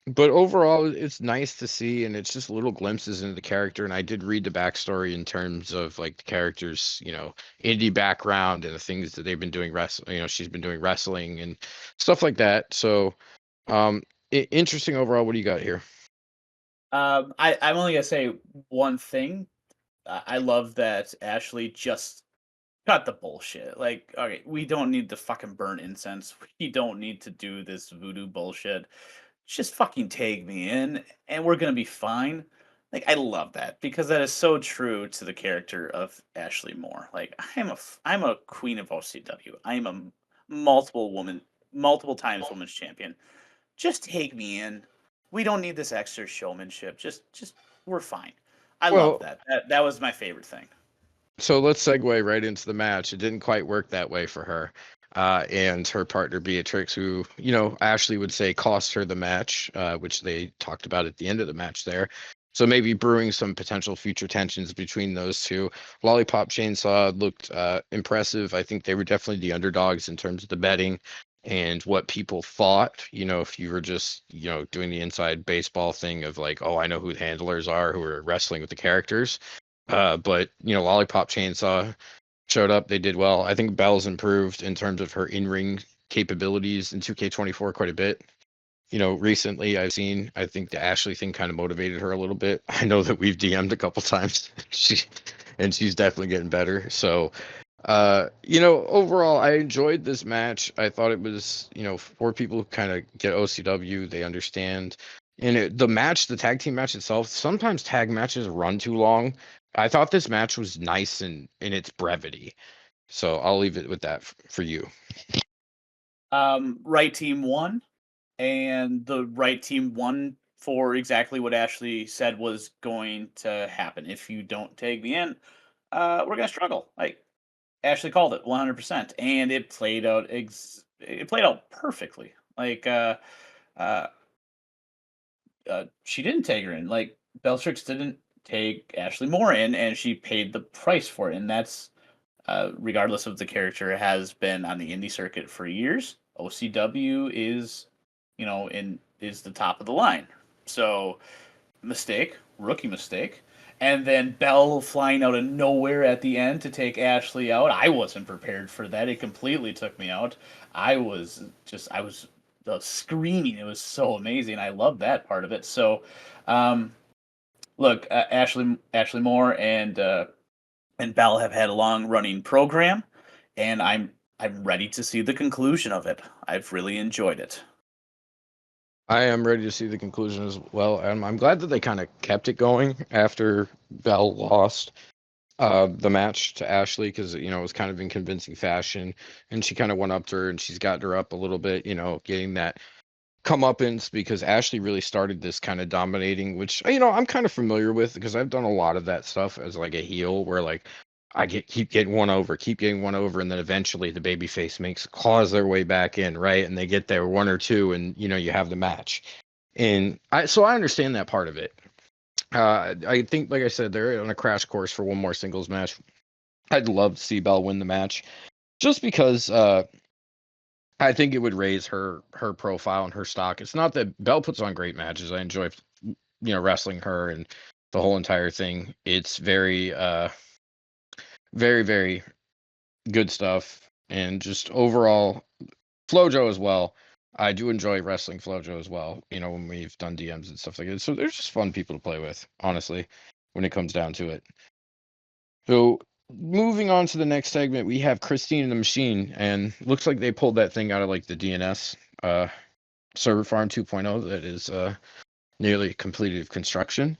but overall, it's nice to see, and it's just little glimpses into the character. And I did read the backstory in terms of like the character's, indie background and the things that they've been doing wrestling. She's been doing wrestling and stuff like that. So, um, interesting overall. What do you got here? I'm only gonna say one thing. I love that Ashley just cut the bullshit. Like, okay, we don't need to fucking burn incense. We don't need to do this voodoo bullshit. Just fucking tag me in, and we're gonna be fine. Like, I love that because that is so true to the character of Ashley Moore. Like, I'm a queen of OCW. I am a multiple times women's champion. Just take me in. We don't need this extra showmanship. Just we're fine. I love Well, that. That was my favorite thing. so let's segue right into the match. It didn't quite work that way for her. And her partner Beatrix, who, Ashley would say cost her the match, which they talked about at the end of the match there. So maybe brewing some potential future tensions between those two. Lollipop Chainsaw looked impressive. I think they were definitely the underdogs in terms of the betting and what people thought. If you were just, doing the inside baseball thing of like, oh, I know who the handlers are who are wrestling with the characters. But Lollipop Chainsaw showed up. They did well. I think Belle's improved in terms of her in-ring capabilities in 2K24 quite a bit. Recently I think the Ashley thing kind of motivated her a little bit. I know that we've DM'd a couple times. She's definitely getting better. So, overall, I enjoyed this match. I thought it was, for people who kind of get OCW, they understand. And the tag team match itself, sometimes tag matches run too long. I thought this match was nice in its brevity. So I'll leave it with that for you. Right team won, and the right team won for exactly what Ashley said was going to happen. If you don't tag me in, we're gonna struggle. Like Ashley called it 100%, and it played out. It played out perfectly. Like uh, she didn't take her in. Like Beltrix didn't take Ashley Moore in, and she paid the price for it. And that's regardless of the character has been on the indie circuit for years. OCW is, is the top of the line. So mistake, rookie mistake. And then Bell flying out of nowhere at the end to take Ashley out. I wasn't prepared for that. It completely took me out. I was screaming. It was so amazing. I love that part of it. So, look, Ashley Moore and Bell have had a long running program, and I'm ready to see the conclusion of it. I've really enjoyed it. I am ready to see the conclusion as well. And I'm glad that they kind of kept it going after Belle lost the match to Ashley because it was kind of in convincing fashion, and she kind of went up to her and she's gotten her up a little bit, getting that comeuppance because Ashley really started this kind of dominating, which I'm kind of familiar with because I've done a lot of that stuff as like a heel where like keep getting one over, and then eventually the babyface makes claws their way back in, right? And they get there one or two, and you have the match. And I understand that part of it. I think, like I said, they're on a crash course for one more singles match. I'd love to see Belle win the match, just because I think it would raise her profile and her stock. It's not that Belle puts on great matches. I enjoy, wrestling her and the whole entire thing. It's very, very, very good stuff, and just overall, FloJo as well. I do enjoy wrestling FloJo as well. When we've done DMs and stuff like that. So they're just fun people to play with, honestly, when it comes down to it. So moving on to the next segment, we have Christine and the Machine, and looks like they pulled that thing out of like the DNS server farm 2.0 that is nearly completed construction,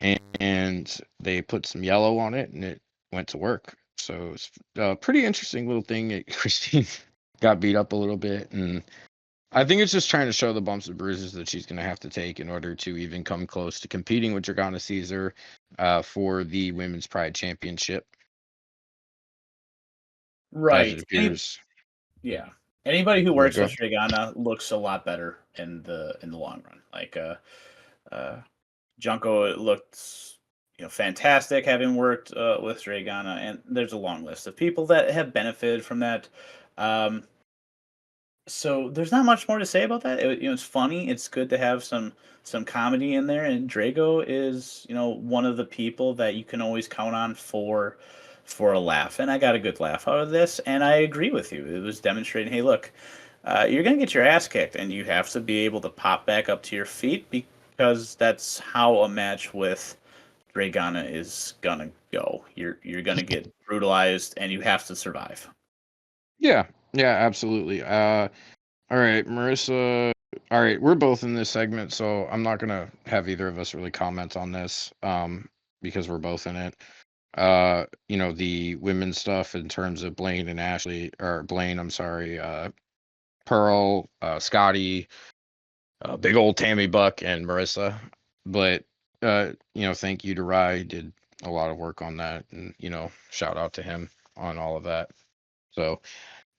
and they put some yellow on it, and it went to work. So it's a pretty interesting little thing. Christine got beat up a little bit, and I think it's just trying to show the bumps and bruises that she's going to have to take in order to even come close to competing with Dragana Caesar for the Women's Pride Championship. As it Right. appears. Yeah. Anybody who Yeah, works go. with Dragana looks a lot better in the long run. Like Junko looked fantastic having worked with Dragana, and there's a long list of people that have benefited from that. So there's not much more to say about that. It's funny. It's good to have some comedy in there, and Drago is one of the people that you can always count on for a laugh. And I got a good laugh out of this, and I agree with you. It was demonstrating, hey, look, you're gonna get your ass kicked, and you have to be able to pop back up to your feet because that's how a match with Dragana is gonna go. You're gonna get brutalized, and you have to survive. Yeah, absolutely. All right, Marissa. All right, we're both in this segment, so I'm not gonna have either of us really comment on this, because we're both in it. The women's stuff in terms of Blaine and Ashley, or Blaine, I'm sorry, Pearl, Scotty, big old Tammy Buck, and Marissa. But thank you to Rye. He did a lot of work on that, and shout out to him on all of that. So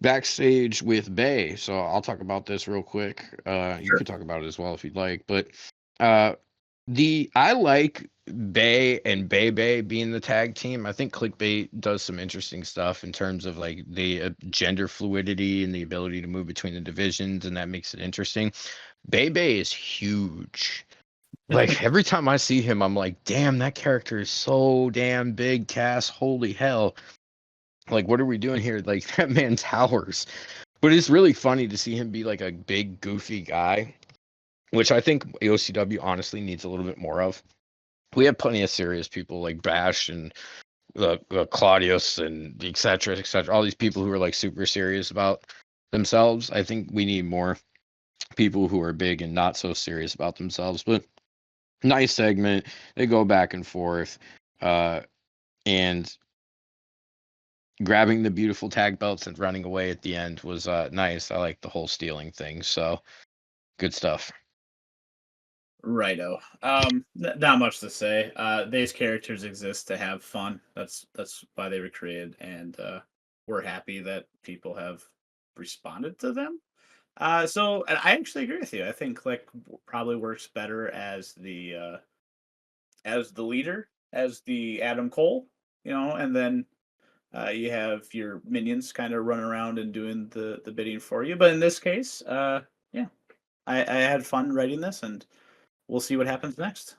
backstage with Bay. So I'll talk about this real quick. You Sure. could talk about it as well if you'd like. But I like Bay and Bay being the tag team. I think Clickbait does some interesting stuff in terms of like the gender fluidity and the ability to move between the divisions, and that makes it interesting. Bay is huge. Like every time I see him, I'm like, damn, that character is so damn big, Cass. Holy hell. Like, what are we doing here? Like, that man towers. But it's really funny to see him be like a big, goofy guy, which I think OCW honestly needs a little bit more of. We have plenty of serious people like Bash and Claudius and et cetera, all these people who are like super serious about themselves. I think we need more people who are big and not so serious about themselves. But nice segment. They go back and forth. And grabbing the beautiful tag belts and running away at the end was nice. I like the whole stealing thing. So good stuff. Righto. Not much to say. These characters exist to have fun. That's why they were created, and we're happy that people have responded to them. So and I actually agree with you. I think Click probably works better as the leader, as the Adam Cole, and then you have your minions kind of running around and doing the bidding for you. But in this case, yeah, I had fun writing this, and we'll see what happens next.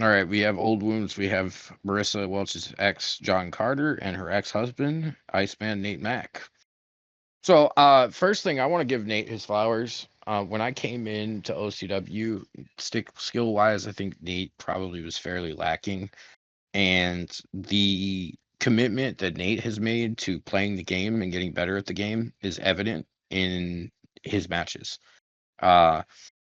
All right, we have old wounds. We have Marissa Welch's ex, John Carter, and her ex-husband, Iceman Nate Mack. So, first thing, I want to give Nate his flowers. When I came into OCW, skill-wise, I think Nate probably was fairly lacking. And the commitment that Nate has made to playing the game and getting better at the game is evident in his matches.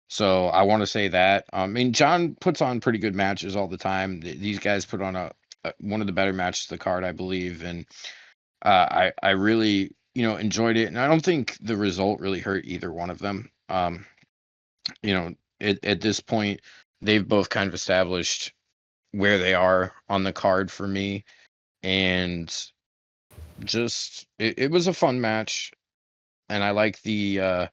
So I want to say that. I mean, John puts on pretty good matches all the time. These guys put on a one of the better matches of the card, I believe, and I really enjoyed it, and I don't think the result really hurt either one of them. At this point, they've both kind of established where they are on the card for me, and just it was a fun match, and I like the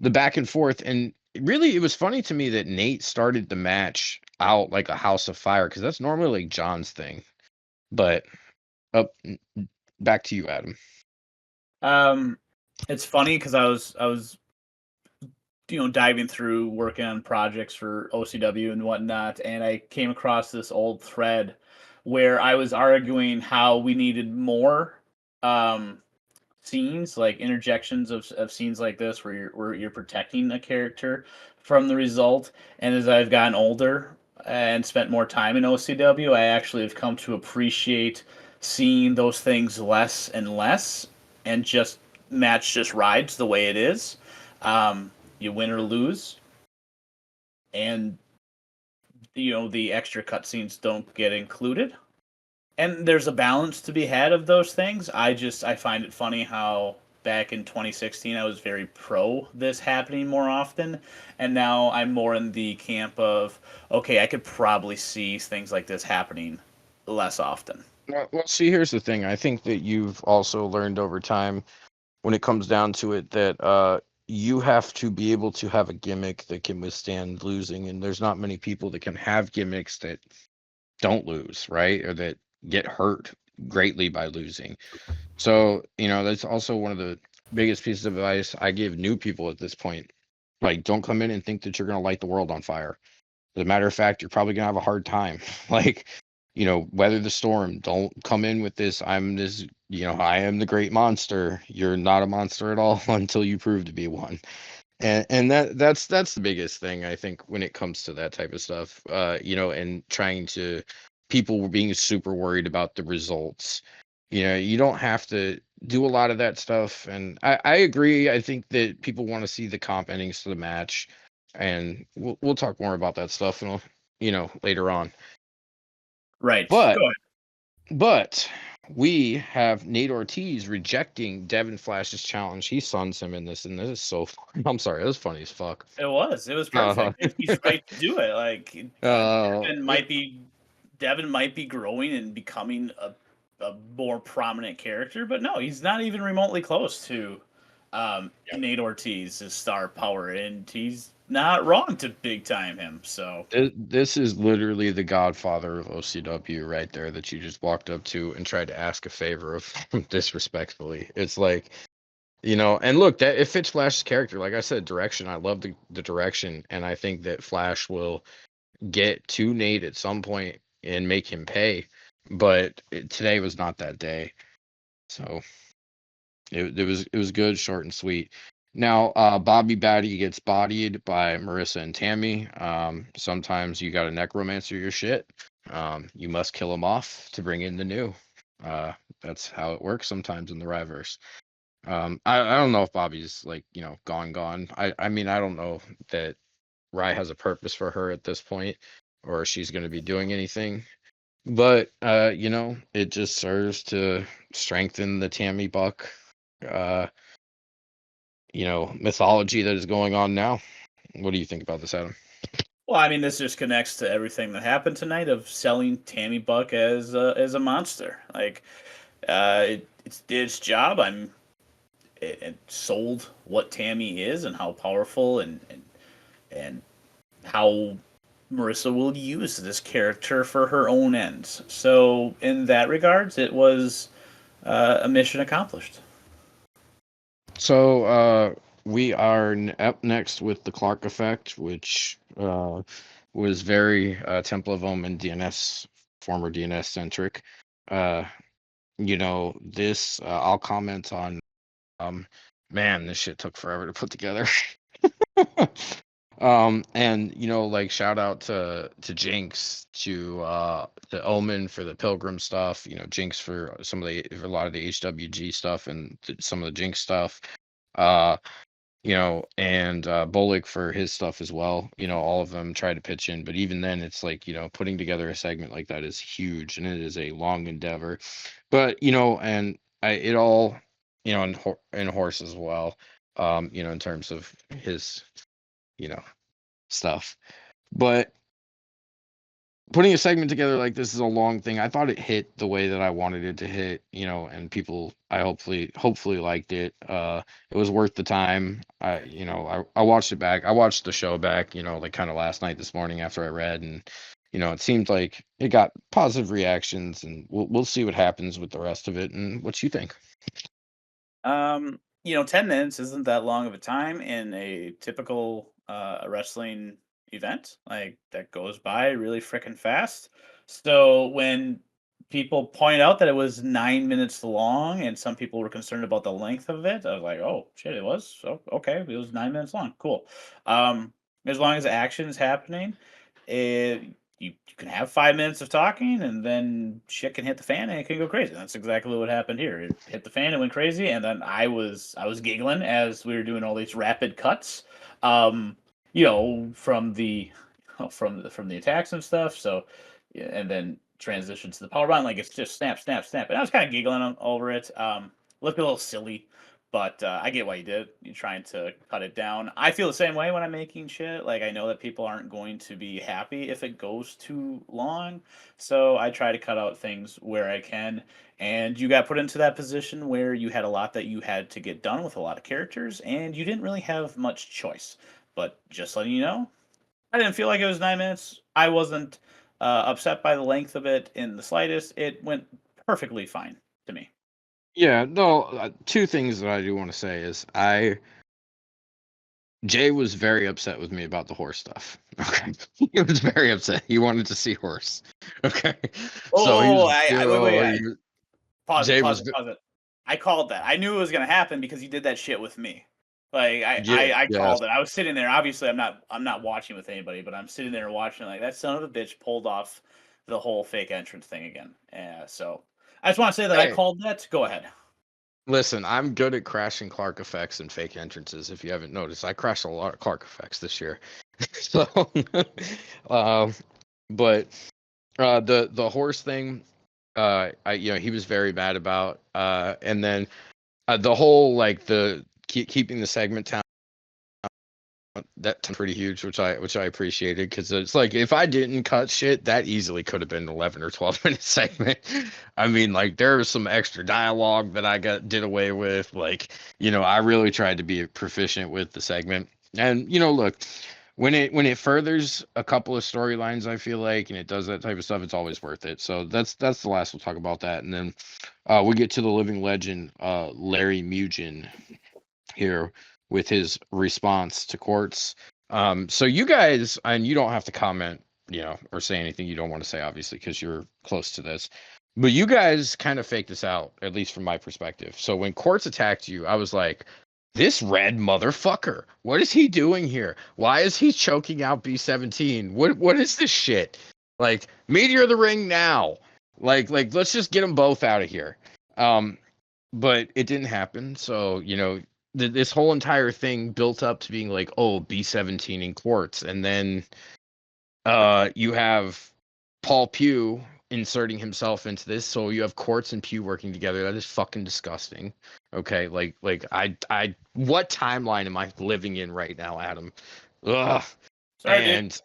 back and forth, and really it was funny to me that Nate started the match out like a house of fire, because that's normally like John's thing. But up back to you, Adam. It's funny because I was diving through working on projects for OCW and whatnot, and I came across this old thread where I was arguing how we needed more um, scenes, like interjections of scenes like this where you're protecting a character from the result. And as I've gotten older and spent more time in OCW, I actually have come to appreciate seeing those things less and less, and just match just rides the way it is. Um, you win or lose, and the extra cutscenes don't get included, and there's a balance to be had of those things. I find it funny how back in 2016 I was very pro this happening more often, and now I'm more in the camp of, okay, I could probably see things like this happening less often. Well, see, here's the thing. I think that you've also learned over time, when it comes down to it, that you have to be able to have a gimmick that can withstand losing, and there's not many people that can have gimmicks that don't lose, right? Or that get hurt greatly by losing. So, that's also one of the biggest pieces of advice I give new people at this point. Like, don't come in and think that you're going to light the world on fire. As a matter of fact, you're probably going to have a hard time. Like, weather the storm. Don't come in with this, I'm this, I am the great monster. You're not a monster at all until you prove to be one. And that's the biggest thing, I think, when it comes to that type of stuff. And trying to, people being super worried about the results. You don't have to do a lot of that stuff. And I agree. I think that people want to see the comp endings to the match, and we'll talk more about that stuff, later on. Right. But Go ahead. but we have Nate Ortiz rejecting Devin Flash's challenge. He suns him in this, and this is so. I'm sorry, it was funny as fuck. It was Uh, perfect, and he's right to do it. Like, Devin it, might be Devin might be growing and becoming a more prominent character, but no, he's not even remotely close to Nate Ortiz's star power, and he's not wrong to big time him. So this is literally the godfather of OCW right there, that you just walked up to and tried to ask a favor of disrespectfully. It's like, and look, that it fits Flash's character. Like I said, direction. I love the direction, and I think that Flash will get to Nate at some point and make him pay. But today was not that day, so it was good, short and sweet. Now, Bobby Batty gets bodied by Marissa and Tammy. Sometimes you got to necromancer your shit. You must kill them off to bring in the new. That's how it works sometimes in the Riverse. I don't know if Bobby's like, gone. I mean, I don't know that Rye has a purpose for her at this point, or she's going to be doing anything. But it just serves to strengthen the Tammy Buck, uh, mythology that is going on now. What do you think about this, Adam? well, I mean, this just connects to everything that happened tonight of selling Tammy Buck as a monster. Like, it's did its job. It sold what Tammy is and how powerful and how Marissa will use this character for her own ends. So, in that regards, it was a mission accomplished. So we are up next with the Clark effect, which was very Temple of Omen DNS, former DNS centric. Uh, this I'll comment on. Man, this shit took forever to put together. And like, shout out to Jinx, to Omen for the Pilgrim stuff, Jinx for a lot of the HWG stuff, and some of the Jinx stuff, uh and Bolik for his stuff as well. All of them try to pitch in, but even then it's like, putting together a segment like that is huge, and it is a long endeavor. But and it all, in Horse as well, in terms of his, you know stuff. But putting a segment together like this is a long thing. I thought it hit the way that I wanted it to hit, and people, I hopefully liked it. It was worth the time. I watched it back. I watched the show back, like kind of last night, this morning after I read, and it seemed like it got positive reactions, and we'll see what happens with the rest of it and what you think. 10 minutes isn't that long of a time in a typical wrestling event. Like that goes by really freaking fast. So when people point out that it was 9 minutes long and some people were concerned about the length of it, I was like, oh shit, it was. So okay, it was 9 minutes long. Cool. Um, as long as action is happening, it you can have 5 minutes of talking and then shit can hit the fan and it can go crazy. That's exactly what happened here. It hit the fan, it went crazy, and then I was giggling as we were doing all these rapid cuts. From the from the attacks and stuff. So yeah, and then transition to the power button, like it's just snap, snap, snap. And I was kind of giggling over it. Looked a little silly, but I get why you did it. You're trying to cut it down. I feel the same way when I'm making shit. Like I know that people aren't going to be happy if it goes too long, so I try to cut out things where I can. And you got put into that position where you had a lot that you had to get done with a lot of characters, and you didn't really have much choice. But just letting you know, I didn't feel like it was 9 minutes. I wasn't upset by the length of it in the slightest. It went perfectly fine to me. Yeah, no, two things that I do want to say is Jay was very upset with me about the horse stuff. Okay. He was very upset. He wanted to see horse. Okay. So he Oh, was, wait, wait. Pause it, Jay pause was, it, pause it. I called that. I knew it was gonna happen because you did that shit with me. Like yeah, I yes. called it. I was sitting there. Obviously, I'm not watching with anybody, but I'm sitting there watching. Like that son of a bitch pulled off the whole fake entrance thing again. So I just want to say that I Hey, called that. Go ahead. listen, I'm good at crashing Clark effects and fake entrances. If you haven't noticed, I crashed a lot of Clark effects this year. So, um, but the horse thing, he was very mad about, and then the whole like the keeping the segment down. That's pretty huge, which I appreciated, because it's like if I didn't cut shit, that easily could have been an 11 or 12 minute segment. I mean, like there was some extra dialogue that I did away with. Like, I really tried to be proficient with the segment. And look, when it furthers a couple of storylines, I feel like, and it does that type of stuff, it's always worth it. So that's the last we'll talk about that, and then we get to the living legend, Larry Mugen here with his response to Quartz. So you guys, and you don't have to comment, or say anything you don't want to say, obviously, because you're close to this. But you guys kind of faked this out, at least from my perspective. So when Quartz attacked you, I was like, this red motherfucker, what is he doing here? Why is he choking out B17? What is this shit? Like, Meteor of the Ring now. Like let's just get them both out of here. But it didn't happen. So, this whole entire thing built up to being like, oh, B17 in Quartz. And then you have Paul Pugh inserting himself into this. So you have Quartz and Pugh working together. That is fucking disgusting. Okay, like I what timeline am I living in right now, Adam? Ugh. Sorry, dude. And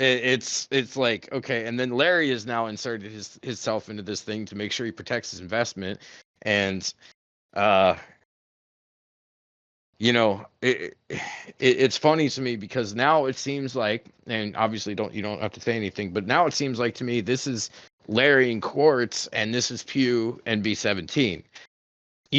it's like, okay, and then Larry has now inserted himself into this thing to make sure he protects his investment. And uh it's funny to me because now it seems like, and obviously you don't have to say anything, but now it seems like to me this is Larry and Quartz and this is Pugh and B17.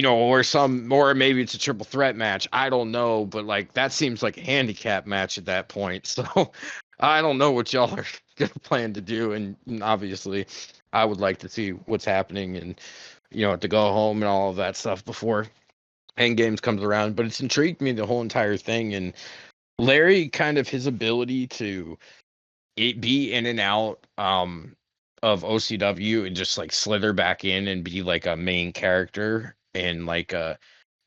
Or maybe it's a triple threat match. I don't know, but like that seems like a handicap match at that point. So I don't know what y'all are gonna plan to do, and obviously I would like to see what's happening and to go home and all of that stuff before End Games comes around. But it's intrigued me the whole entire thing, and Larry kind of his ability to be in and out of OCW and just like slither back in and be like a main character and like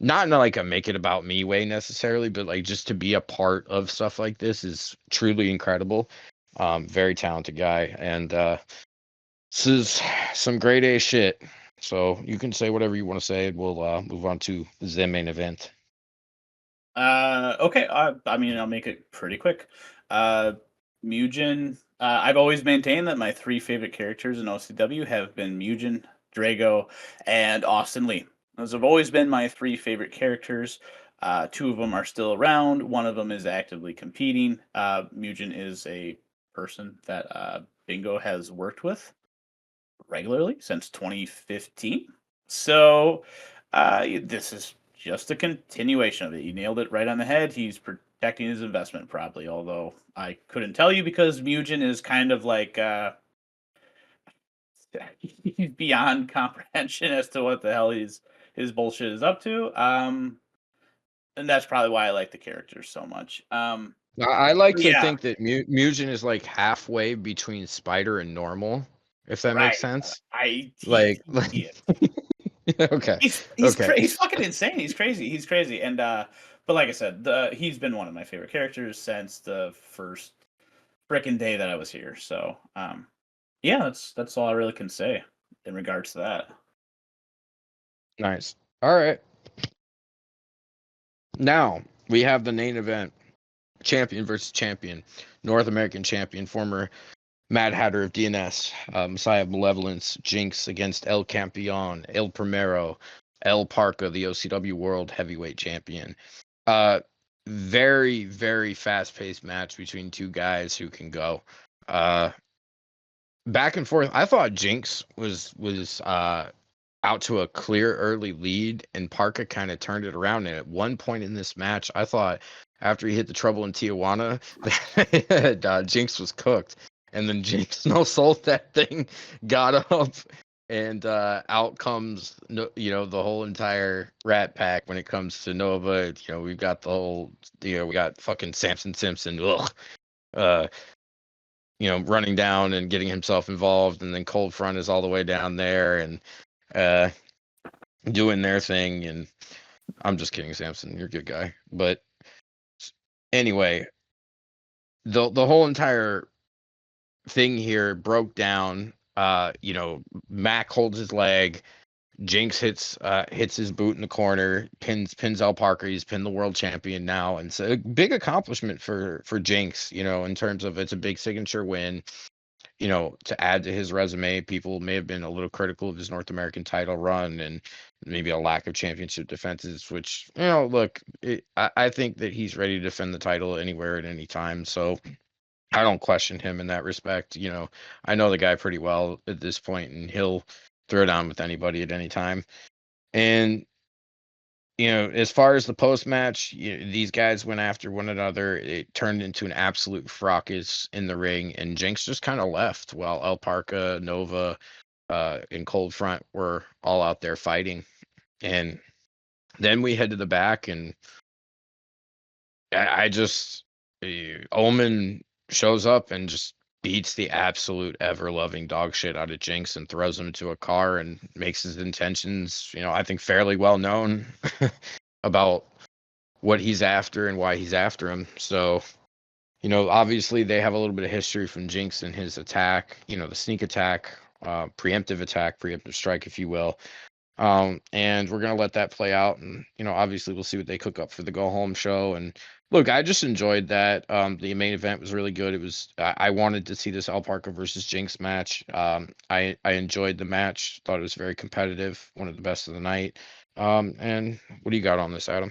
not in like a make it about me way necessarily, but like just to be a part of stuff like this is truly incredible. Very talented guy, and this is some grade A shit. So you can say whatever you want to say. We'll move on to the main event. Okay. I mean, I'll make it pretty quick. Mugen. I've always maintained that my three favorite characters in OCW have been Mugen, Drago, and Austin Lee. Those have always been my three favorite characters. Two of them are still around. One of them is actively competing. Mugen is a person that Bingo has worked with regularly since 2015. So this is just a continuation of it. You nailed it right on the head. He's protecting his investment, probably. Although I couldn't tell you because Mugen is kind of like he's beyond comprehension as to what the hell his bullshit is up to. And that's probably why I like the characters so much. I like to Yeah, think that Mugen is like halfway between Spider and normal, if that makes right. sense. He Like is. okay, He's okay, he's fucking insane. He's crazy. And but like I said, he's been one of my favorite characters since the first frickin' day that I was here. So yeah, that's all I really can say in regards to that. nice. All right, now we have the main event: champion versus champion, North American champion, former Mad Hatter of DNS, Messiah of Malevolence, Jinx against El Campeon, El Primero, El Parca, the OCW World Heavyweight Champion. Uh, very, very fast-paced match between two guys who can go back and forth. I thought Jinx was out to a clear early lead, and Parka kind of turned it around. And at one point in this match, I thought after he hit the trouble in Tijuana, that Jinx was cooked. And then Jinx no sold that thing, got up, and out comes the whole entire Rat Pack when it comes to Nova. We've got the whole we got fucking Samson Simpson. Ugh. Uh, running down and getting himself involved, and then Cold Front is all the way down there and uh, doing their thing. And I'm just kidding, Samson, you're a good guy. But anyway, the whole entire thing here broke down. Mac holds his leg. Jinx hits his boot in the corner, pins El Parker. He's pinned the world champion now, and it's a big accomplishment for Jinx. In terms of it's a big signature win. To add to his resume. People may have been a little critical of his North American title run and maybe a lack of championship defenses, which, look, I think that he's ready to defend the title anywhere at any time. So I don't question him in that respect. I know the guy pretty well at this point, and he'll throw down with anybody at any time. And as far as the post match, these guys went after one another. It turned into an absolute fracas in the ring, and Jinx just kind of left while El Parca, Nova, and Cold Front were all out there fighting. And then we head to the back, and I just Omen shows up and just beats the absolute ever loving dog shit out of Jinx and throws him into a car and makes his intentions, I think fairly well known about what he's after and why he's after him. So, obviously they have a little bit of history from Jinx and his attack, the sneak attack, preemptive strike, if you will. And we're going to let that play out. And, obviously we'll see what they cook up for the go home show. And look, I just enjoyed that. The main event was really good. It was, I wanted to see this El Parker versus Jinx match. I enjoyed the match, thought it was very competitive, one of the best of the night. And what do you got on this, Adam?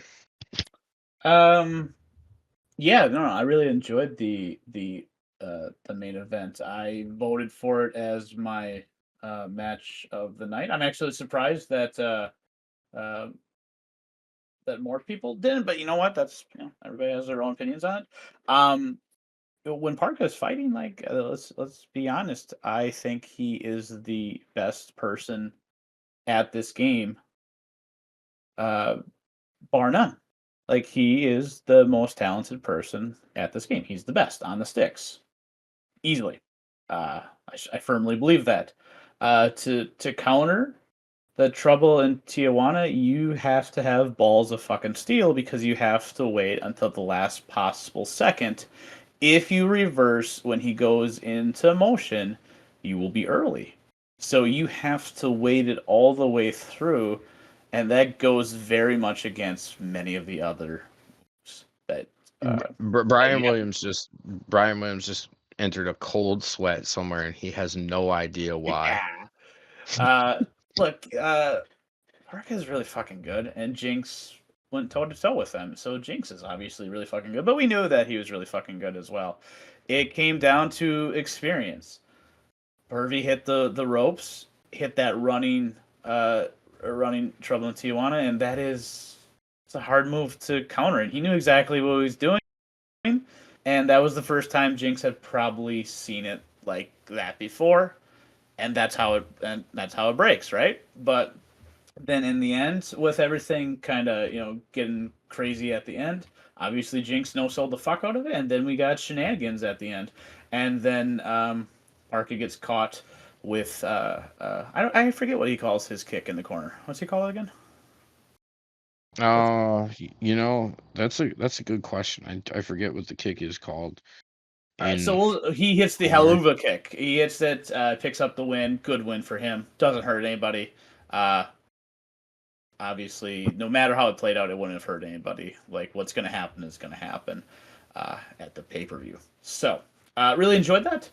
Yeah, no, I really enjoyed the main event. I voted for it as my match of the night. I'm actually surprised that uh, that more people didn't, but you know what? That's everybody has their own opinions on it. When Parker is fighting, like let's be honest, I think he is the best person at this game, uh, bar none. Like he is the most talented person at this game. He's the best on the sticks, easily. I firmly believe that. To counter the trouble in Tijuana, you have to have balls of fucking steel because you have to wait until the last possible second. If you reverse when he goes into motion, you will be early. So you have to wait it all the way through, and that goes very much against many of the other that that Brian you have. Williams just entered a cold sweat somewhere, and he has no idea why. Yeah. Look, Parka is really fucking good, and Jinx went toe to toe with them. So Jinx is obviously really fucking good, but we knew that he was really fucking good as well. It came down to experience. Hervey hit the ropes, hit that running trouble in Tijuana, and it's a hard move to counter. And he knew exactly what he was doing, and that was the first time Jinx had probably seen it like that before, and that's how it breaks, right? But then in the end, with everything kind of getting crazy at the end, obviously Jinx no sold the fuck out of it, and then we got shenanigans at the end, and then Arca gets caught with I forget what he calls his kick in the corner. What's he call it again? That's a good question. I forget what the kick is called in He hits the corner. Haluva kick. He hits it, picks up the win. Good win for him. Doesn't hurt anybody. Obviously, no matter how it played out, it wouldn't have hurt anybody. Like, what's going to happen is going to happen at the pay-per-view. So, really enjoyed that.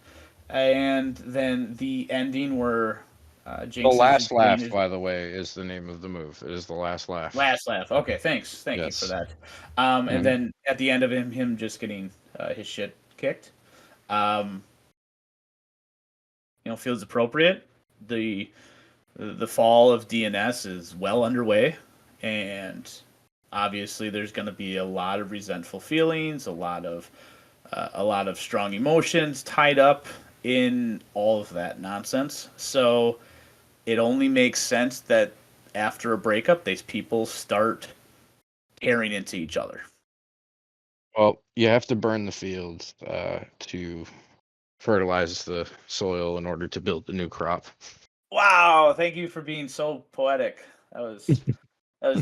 And then the ending where The Jinx last is doing laugh, his by the way, is the name of the move. It is the last laugh. last laugh. Okay, thanks. Thank you for Yes. that. And Mhm. then at the end of him just getting his shit kicked, um, feels appropriate. The fall of DNS is well underway, and obviously there's going to be a lot of resentful feelings, a lot of strong emotions tied up in all of that nonsense. So it only makes sense that after a breakup, these people start tearing into each other. Well, you have to burn the fields to fertilize the soil in order to build the new crop. Wow, thank you for being so poetic. That was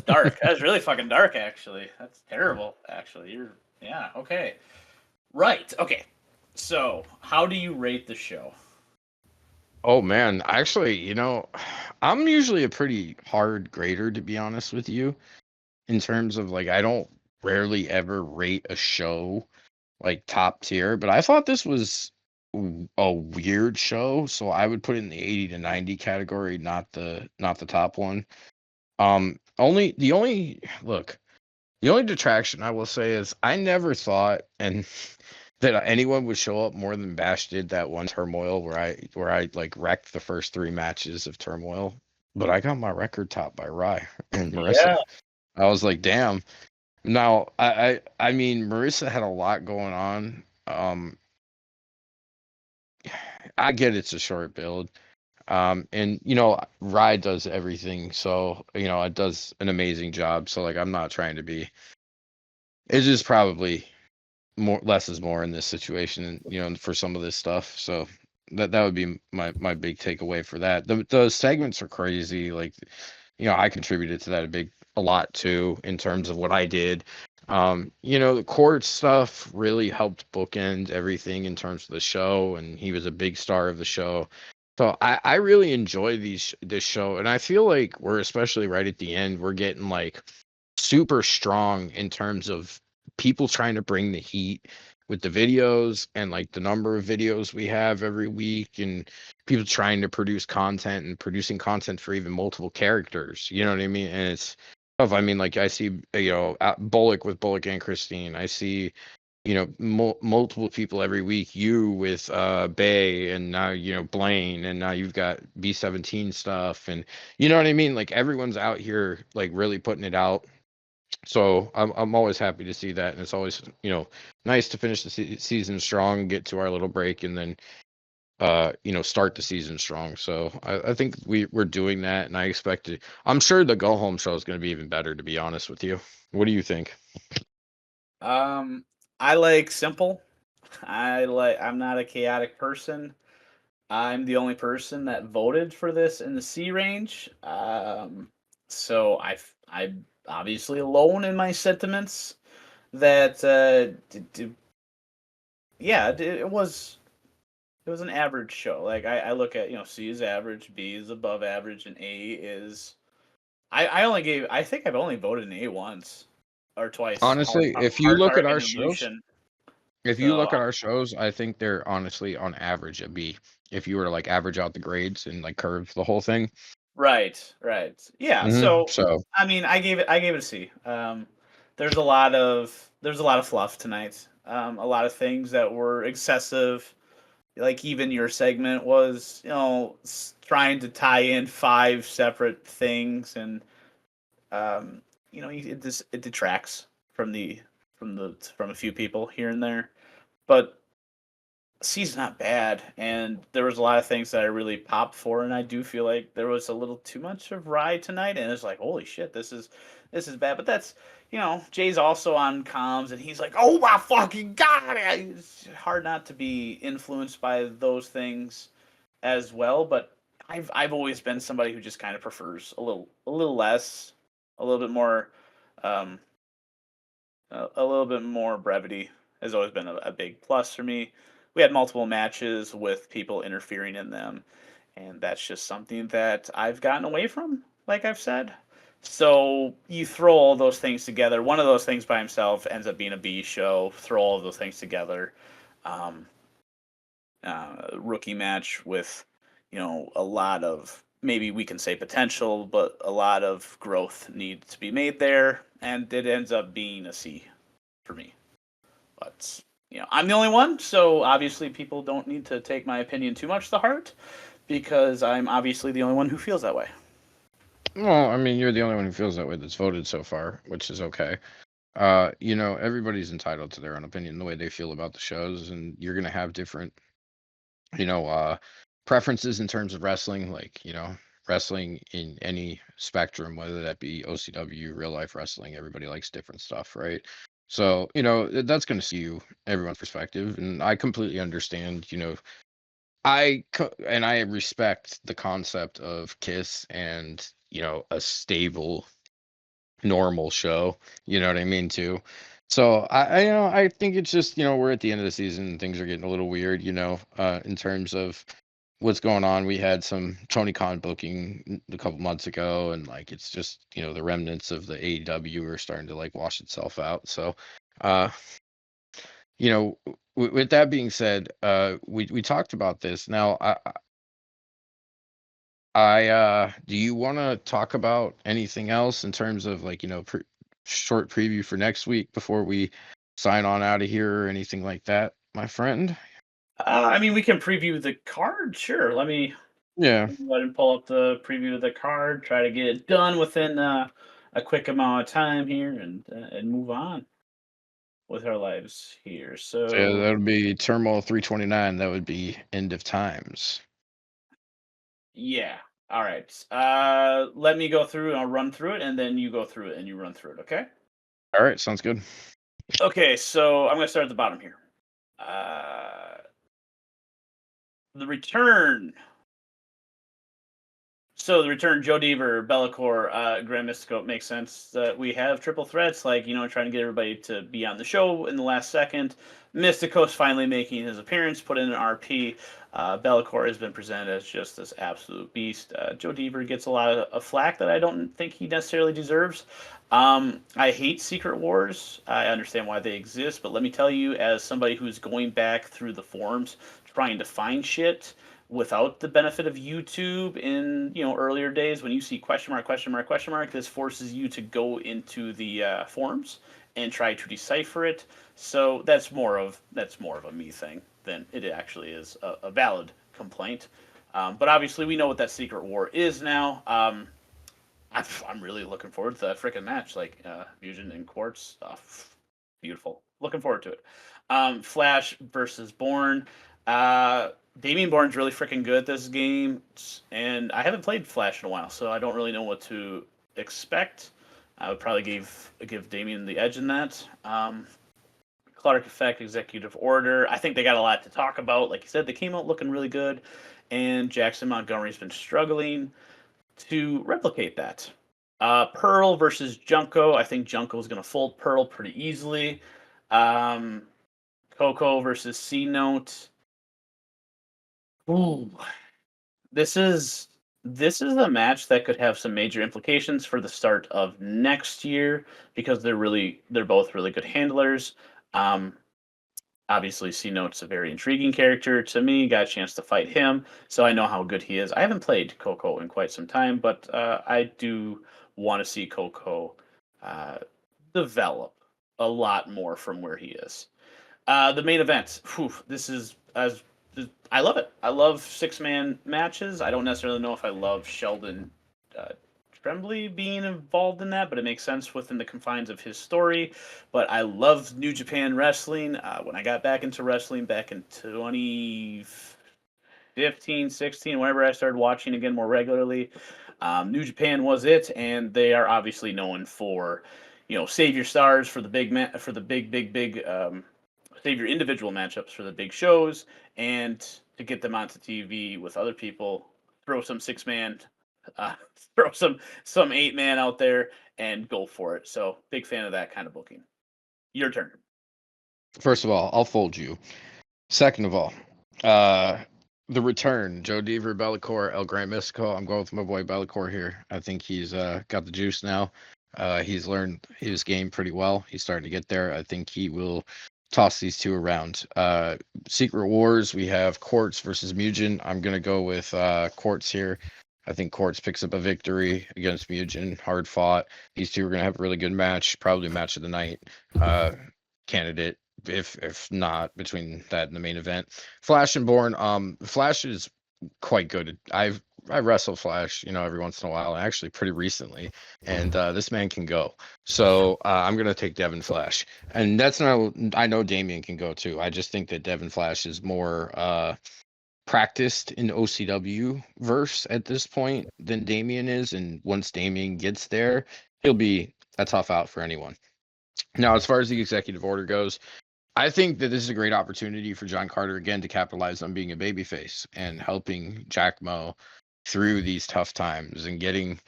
dark. That was really fucking dark, actually. That's terrible, actually. Yeah, okay. Right. Okay. So, how do you rate the show? Oh man, actually, I'm usually a pretty hard grader, to be honest with you, in terms of like I don't rarely ever rate a show like top tier, but I thought this was a weird show, so I would put it in the 80 to 90 category, not the top one. Only the only look, the only detraction I will say is I never thought and that anyone would show up more than Bash did that one Turmoil where I like wrecked the first three matches of Turmoil, but I got my record topped by Rye and Yeah. Marissa. I was like, damn. Now I mean Marissa had a lot going on. I get it's a short build. And Rye does everything, so it does an amazing job. So like I'm not trying to be, it's just probably more less is more in this situation, and for some of this stuff. So that would be my big takeaway for that. The segments are crazy. Like I contributed to that a lot too in terms of what I did. The court stuff really helped bookend everything in terms of the show, and he was a big star of the show. So I really enjoy this show, and I feel like we're especially right at the end, we're getting like super strong in terms of people trying to bring the heat with the videos and like the number of videos we have every week and people trying to produce content and producing content for even multiple characters. You know what I mean? And it's tough. I mean, like I see, Bullock with Bullock and Christine. I see, multiple people every week. You with Bay, and now Blaine, and now you've got B17 stuff, and you know what I mean. Like everyone's out here, like really putting it out. So I'm always happy to see that, and it's always nice to finish the season strong, get to our little break, and then start the season strong. So I think we're doing that, and I expect it. I'm sure the go home show is going to be even better. To be honest with you, what do you think? Um, I like simple. I'm not a chaotic person. I'm the only person that voted for this in the C range. So I'm obviously alone in my sentiments that yeah, it was an average show. Like I look at, C is average, B is above average, and A is I think I've only voted an A once or twice. Honestly, if you Hard look at Heart our and shows, Illusion. if you So look at our shows, I think they're honestly on average a B. If you were to like average out the grades and like curve the whole thing. right, right. Yeah, so So I mean, I gave it a C. There's a lot of fluff tonight. A lot of things that were excessive. like even your segment was, trying to tie in 5 separate things, and it detracts from a few people here and there. But C's not bad, and there was a lot of things that I really popped for, and I do feel like there was a little too much of Rye tonight, and it's like, holy shit, this is bad. But that's, Jay's also on comms, and he's like, oh my fucking god, it's hard not to be influenced by those things as well. But I've always been somebody who just kind of prefers a little less, a little bit more, um, a little bit more brevity has always been a big plus for me. We had multiple matches with people interfering in them, and that's just something that I've gotten away from, like I've said. So you throw all those things together. One of those things by himself ends up being a B show. Throw all of those things together. Um, Rookie match with, a lot of, maybe we can say potential, but a lot of growth needs to be made there, and it ends up being a C for me. But I'm the only one, so obviously people don't need to take my opinion too much to heart, because I'm obviously the only one who feels that way. Well, I mean, you're the only one who feels that way that's voted so far, which is okay. Everybody's entitled to their own opinion, the way they feel about the shows, and you're gonna have different, you know, uh, preferences in terms of wrestling, like, wrestling in any spectrum, whether that be OCW, real life wrestling, everybody likes different stuff, right? So, that's gonna see you everyone's perspective, and I completely understand, and I respect the concept of Kiss and, a stable normal show. You know what I mean too. So I think it's just we're at the end of the season and things are getting a little weird. In terms of what's going on. We had some Tony Khan booking a couple months ago, and like it's just the remnants of the AEW are starting to like wash itself out. So, uh, you know, with that being said, we talked about this. Now, do you want to talk about anything else in terms of like, short preview for next week before we sign on out of here or anything like that, my friend? I mean, we can preview the card. Sure. Yeah. Let me go ahead and pull up the preview of the card. Try to get it done within a quick amount of time here, and move on with our lives here. So yeah, So that would be Turmoil 329. That would be End of Times. yeah. All right. Let me go through, and I'll run through it, and then you go through it and you run through it. Okay. All right, sounds good. Okay. So I'm gonna start at the bottom here. Uh, the return. So the return, Joe Deaver, Bellacore, Grand Mystico, makes sense that we have triple threats, like, trying to get everybody to be on the show in the last second. Mystico's finally making his appearance, put in an RP. Bellacore has been presented as just this absolute beast. Joe Deaver gets a lot of flack that I don't think he necessarily deserves. I hate Secret Wars. I understand why they exist, but let me tell you, as somebody who's going back through the forums trying to find shit, without the benefit of YouTube in earlier days, when you see question mark, question mark, question mark, this forces you to go into the forums and try to decipher it. So that's more of a me thing than it actually is a valid complaint. But obviously, we know what that secret war is now. I'm really looking forward to that freaking match, like Fusion and Quartz. Beautiful. Looking forward to it. Flash versus Born. Uh, Damien Bourne's really freaking good at this game, and I haven't played Flash in a while, so I don't really know what to expect. I would probably give Damien the edge in that. Clark Effect, Executive Order. I think they got a lot to talk about. Like you said, they came out looking really good, and Jackson Montgomery's been struggling to replicate that. Pearl versus Junko. I think Junko is going to fold Pearl pretty easily. Um, Coco versus C Note. Ooh, this is this is a match that could have some major implications for the start of next year, because they're both really good handlers. Um, Obviously, C Note's a very intriguing character to me. Got a chance to fight him, so I know how good he is. I haven't played Coco in quite some time, but I do want to see Coco uh, develop a lot more from where he is. The main event. Whew, this is as I love it. I love 6-man matches. I don't necessarily know if I love Sheldon Tremblay being involved in that, but it makes sense within the confines of his story. But I love New Japan Wrestling. When I got back into wrestling back in 2015, 16, whenever I started watching again more regularly, New Japan was it, and they are obviously known for, save your stars for the for the big save your individual matchups for the big shows, and to get them onto TV with other people, throw some 6-man, uh, throw some 8-man out there, and go for it. So big fan of that kind of booking. Your turn. First of all, I'll fold you. Second of all, the return, Joe Deaver, Bellacore, El Gran Mystico. I'm going with my boy Bellacore here. I think he's got the juice now. He's learned his game pretty well. He's starting to get there. I think he will toss these two around. Secret Wars, we have Quartz versus Mugen. I'm going to go with Quartz here. I think Quartz picks up a victory against Mugen. Hard fought. These two are going to have a really good match, probably match of the night candidate, if not between that and the main event. Flash and Born. Flash is quite good. I wrestle Flash, every once in a while, actually pretty recently, and this man can go. So I'm gonna take Devin Flash, and that's not. I know Damien can go too. I just think that Devin Flash is more practiced in OCW verse at this point than Damien is, and once Damien gets there, he'll be a tough out for anyone. Now, as far as the executive order goes, I think that this is a great opportunity for John Carter again to capitalize on being a babyface and helping Jack Mo through these tough times and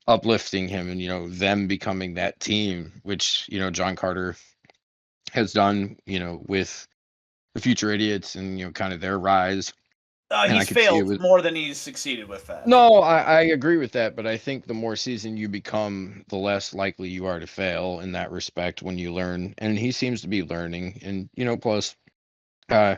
uplifting him and them becoming that team, which John Carter has done with the Future Idiots and kind of their rise. And I He's could see it failed with more than he's succeeded with that. no, I agree with that, but I think the more seasoned you become, the less likely you are to fail in that respect when you learn. And he seems to be learning. And plus, uh,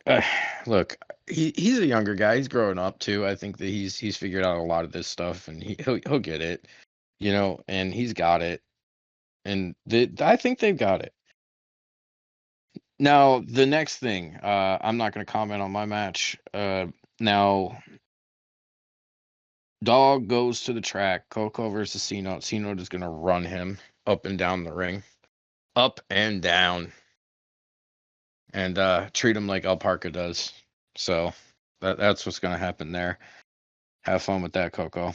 uh look, he's a younger guy. He's growing up too. I think that he's figured out a lot of this stuff, and he'll get it. And he's got it. And I think they've got it. Now, the next thing, I'm not going to comment on my match. Now. Dog goes to the track. Coco versus C-Note. C-Note is going to run him up and down the ring. Up and down. And treat him like Alparca does. So that's what's going to happen there. Have fun with that, Coco.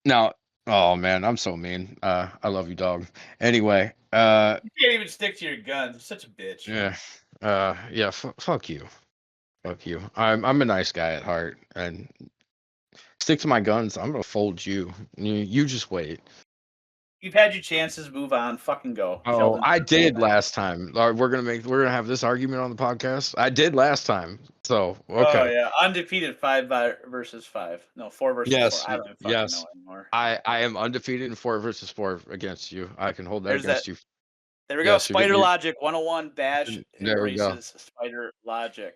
Now, oh man, I'm so mean. I love you, dog. Anyway, You can't even stick to your guns. You're such a bitch. yeah. Yeah, fuck you. Fuck you. I'm a nice guy at heart, and stick to my guns. I'm gonna fold you. You just wait. You've had your chances. Move on. Fucking go. Oh, Sheldon. I did last time. We're gonna have this argument on the podcast. I did last time. So Oh okay. yeah, undefeated 5 versus 5. No, 4 versus 4. Yes, I don't even fucking yes. know anymore. I am undefeated in 4 versus 4 against you. I can hold that There's that. against you. There we go. Yes, Spider Logic 101 Bash there we go. embraces Spider Logic.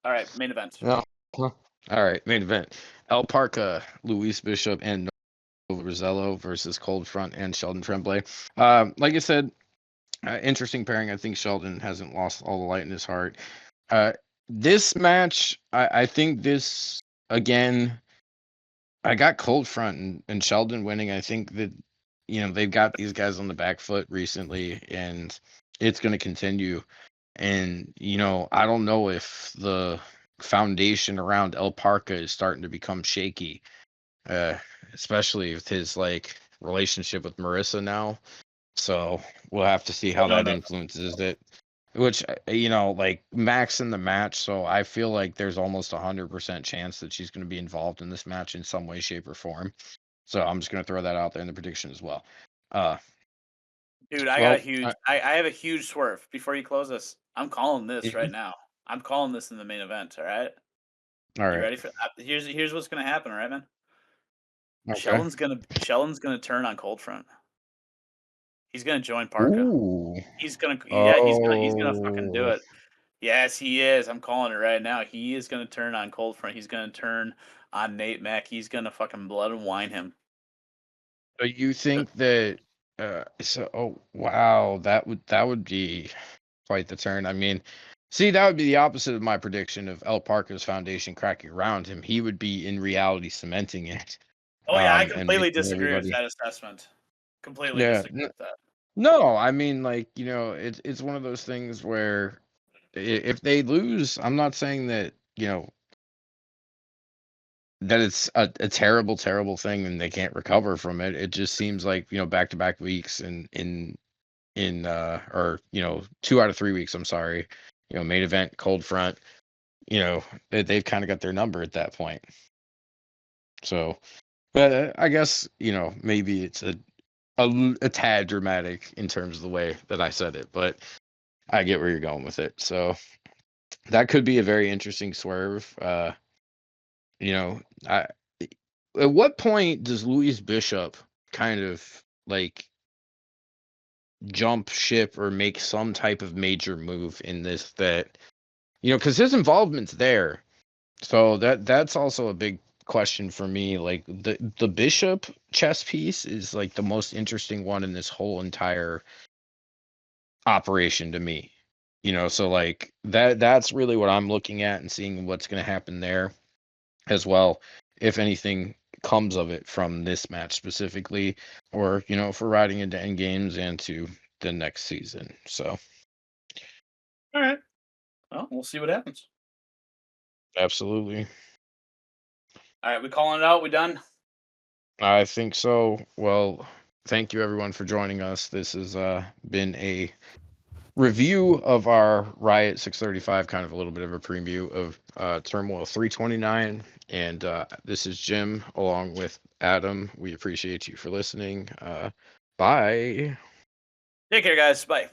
All right, main event. Yeah. All right, main event. El Parca, Luis Bishop, and Nova Rosello versus Cold Front and Sheldon Tremblay. Like I said, interesting pairing. I think Sheldon hasn't lost all the light in his heart. This match, I think this again. I got Cold Front and Sheldon winning. I think that they've got these guys on the back foot recently, and it's going to continue. And I don't know if the foundation around El Parca is starting to become shaky, especially with his relationship with Marissa now. So we'll have to see how that influences it. Which Max in the match, so I feel like there's almost 100% chance that she's going to be involved in this match in some way, shape, or form. So I'm just going to throw that out there in the prediction as well. Dude, I have a huge swerve. Before you close this, I'm calling this right now. I'm calling this in the main event. All right. All right. You ready for that? Here's what's gonna happen. All right, man. Okay. Sheldon's gonna turn on Cold Front. He's gonna join Parka. Ooh. He's gonna he's gonna fucking do it. Yes, he is. I'm calling it right now. He is gonna turn on Cold Front. He's gonna turn on Nate Mack. He's gonna fucking blood and wine him. So you think that? Oh wow, that would be quite the turn. I mean, See, that would be the opposite of my prediction of El Parco's foundation cracking around him. He would be in reality cementing it. Oh yeah, I And completely making disagree with everybody. that assessment. Completely Yeah. disagree with that. No, I mean, like, it's one of those things where if they lose, I'm not saying that, that it's a terrible, terrible thing and they can't recover from it. It just seems like, back to back weeks or 2 out of 3 weeks, I'm sorry, main event, cold front, they've kind of got their number at that point. So, but I guess, maybe it's a tad dramatic in terms of the way that I said it, but I get where you're going with it. So that could be a very interesting swerve. I At what point does Louis Bishop kind of like jump ship or make some type of major move in this that because his involvement's there. So that's also a big question for me. Like the Bishop chess piece is like the most interesting one in this whole entire operation to me. So like that's really what I'm looking at and seeing what's going to happen there as well, if anything comes of it from this match specifically, or if we're riding into end games and to the next season. So All right. Well, we'll see what happens. absolutely. All right, we calling it out. We done? I think so. Well, thank you everyone for joining us. This has been a review of our Riot 635, kind of a little bit of a preview of Turmoil 329. And this is Jim along with Adam. We appreciate you for listening. Bye. Take care, guys. Bye.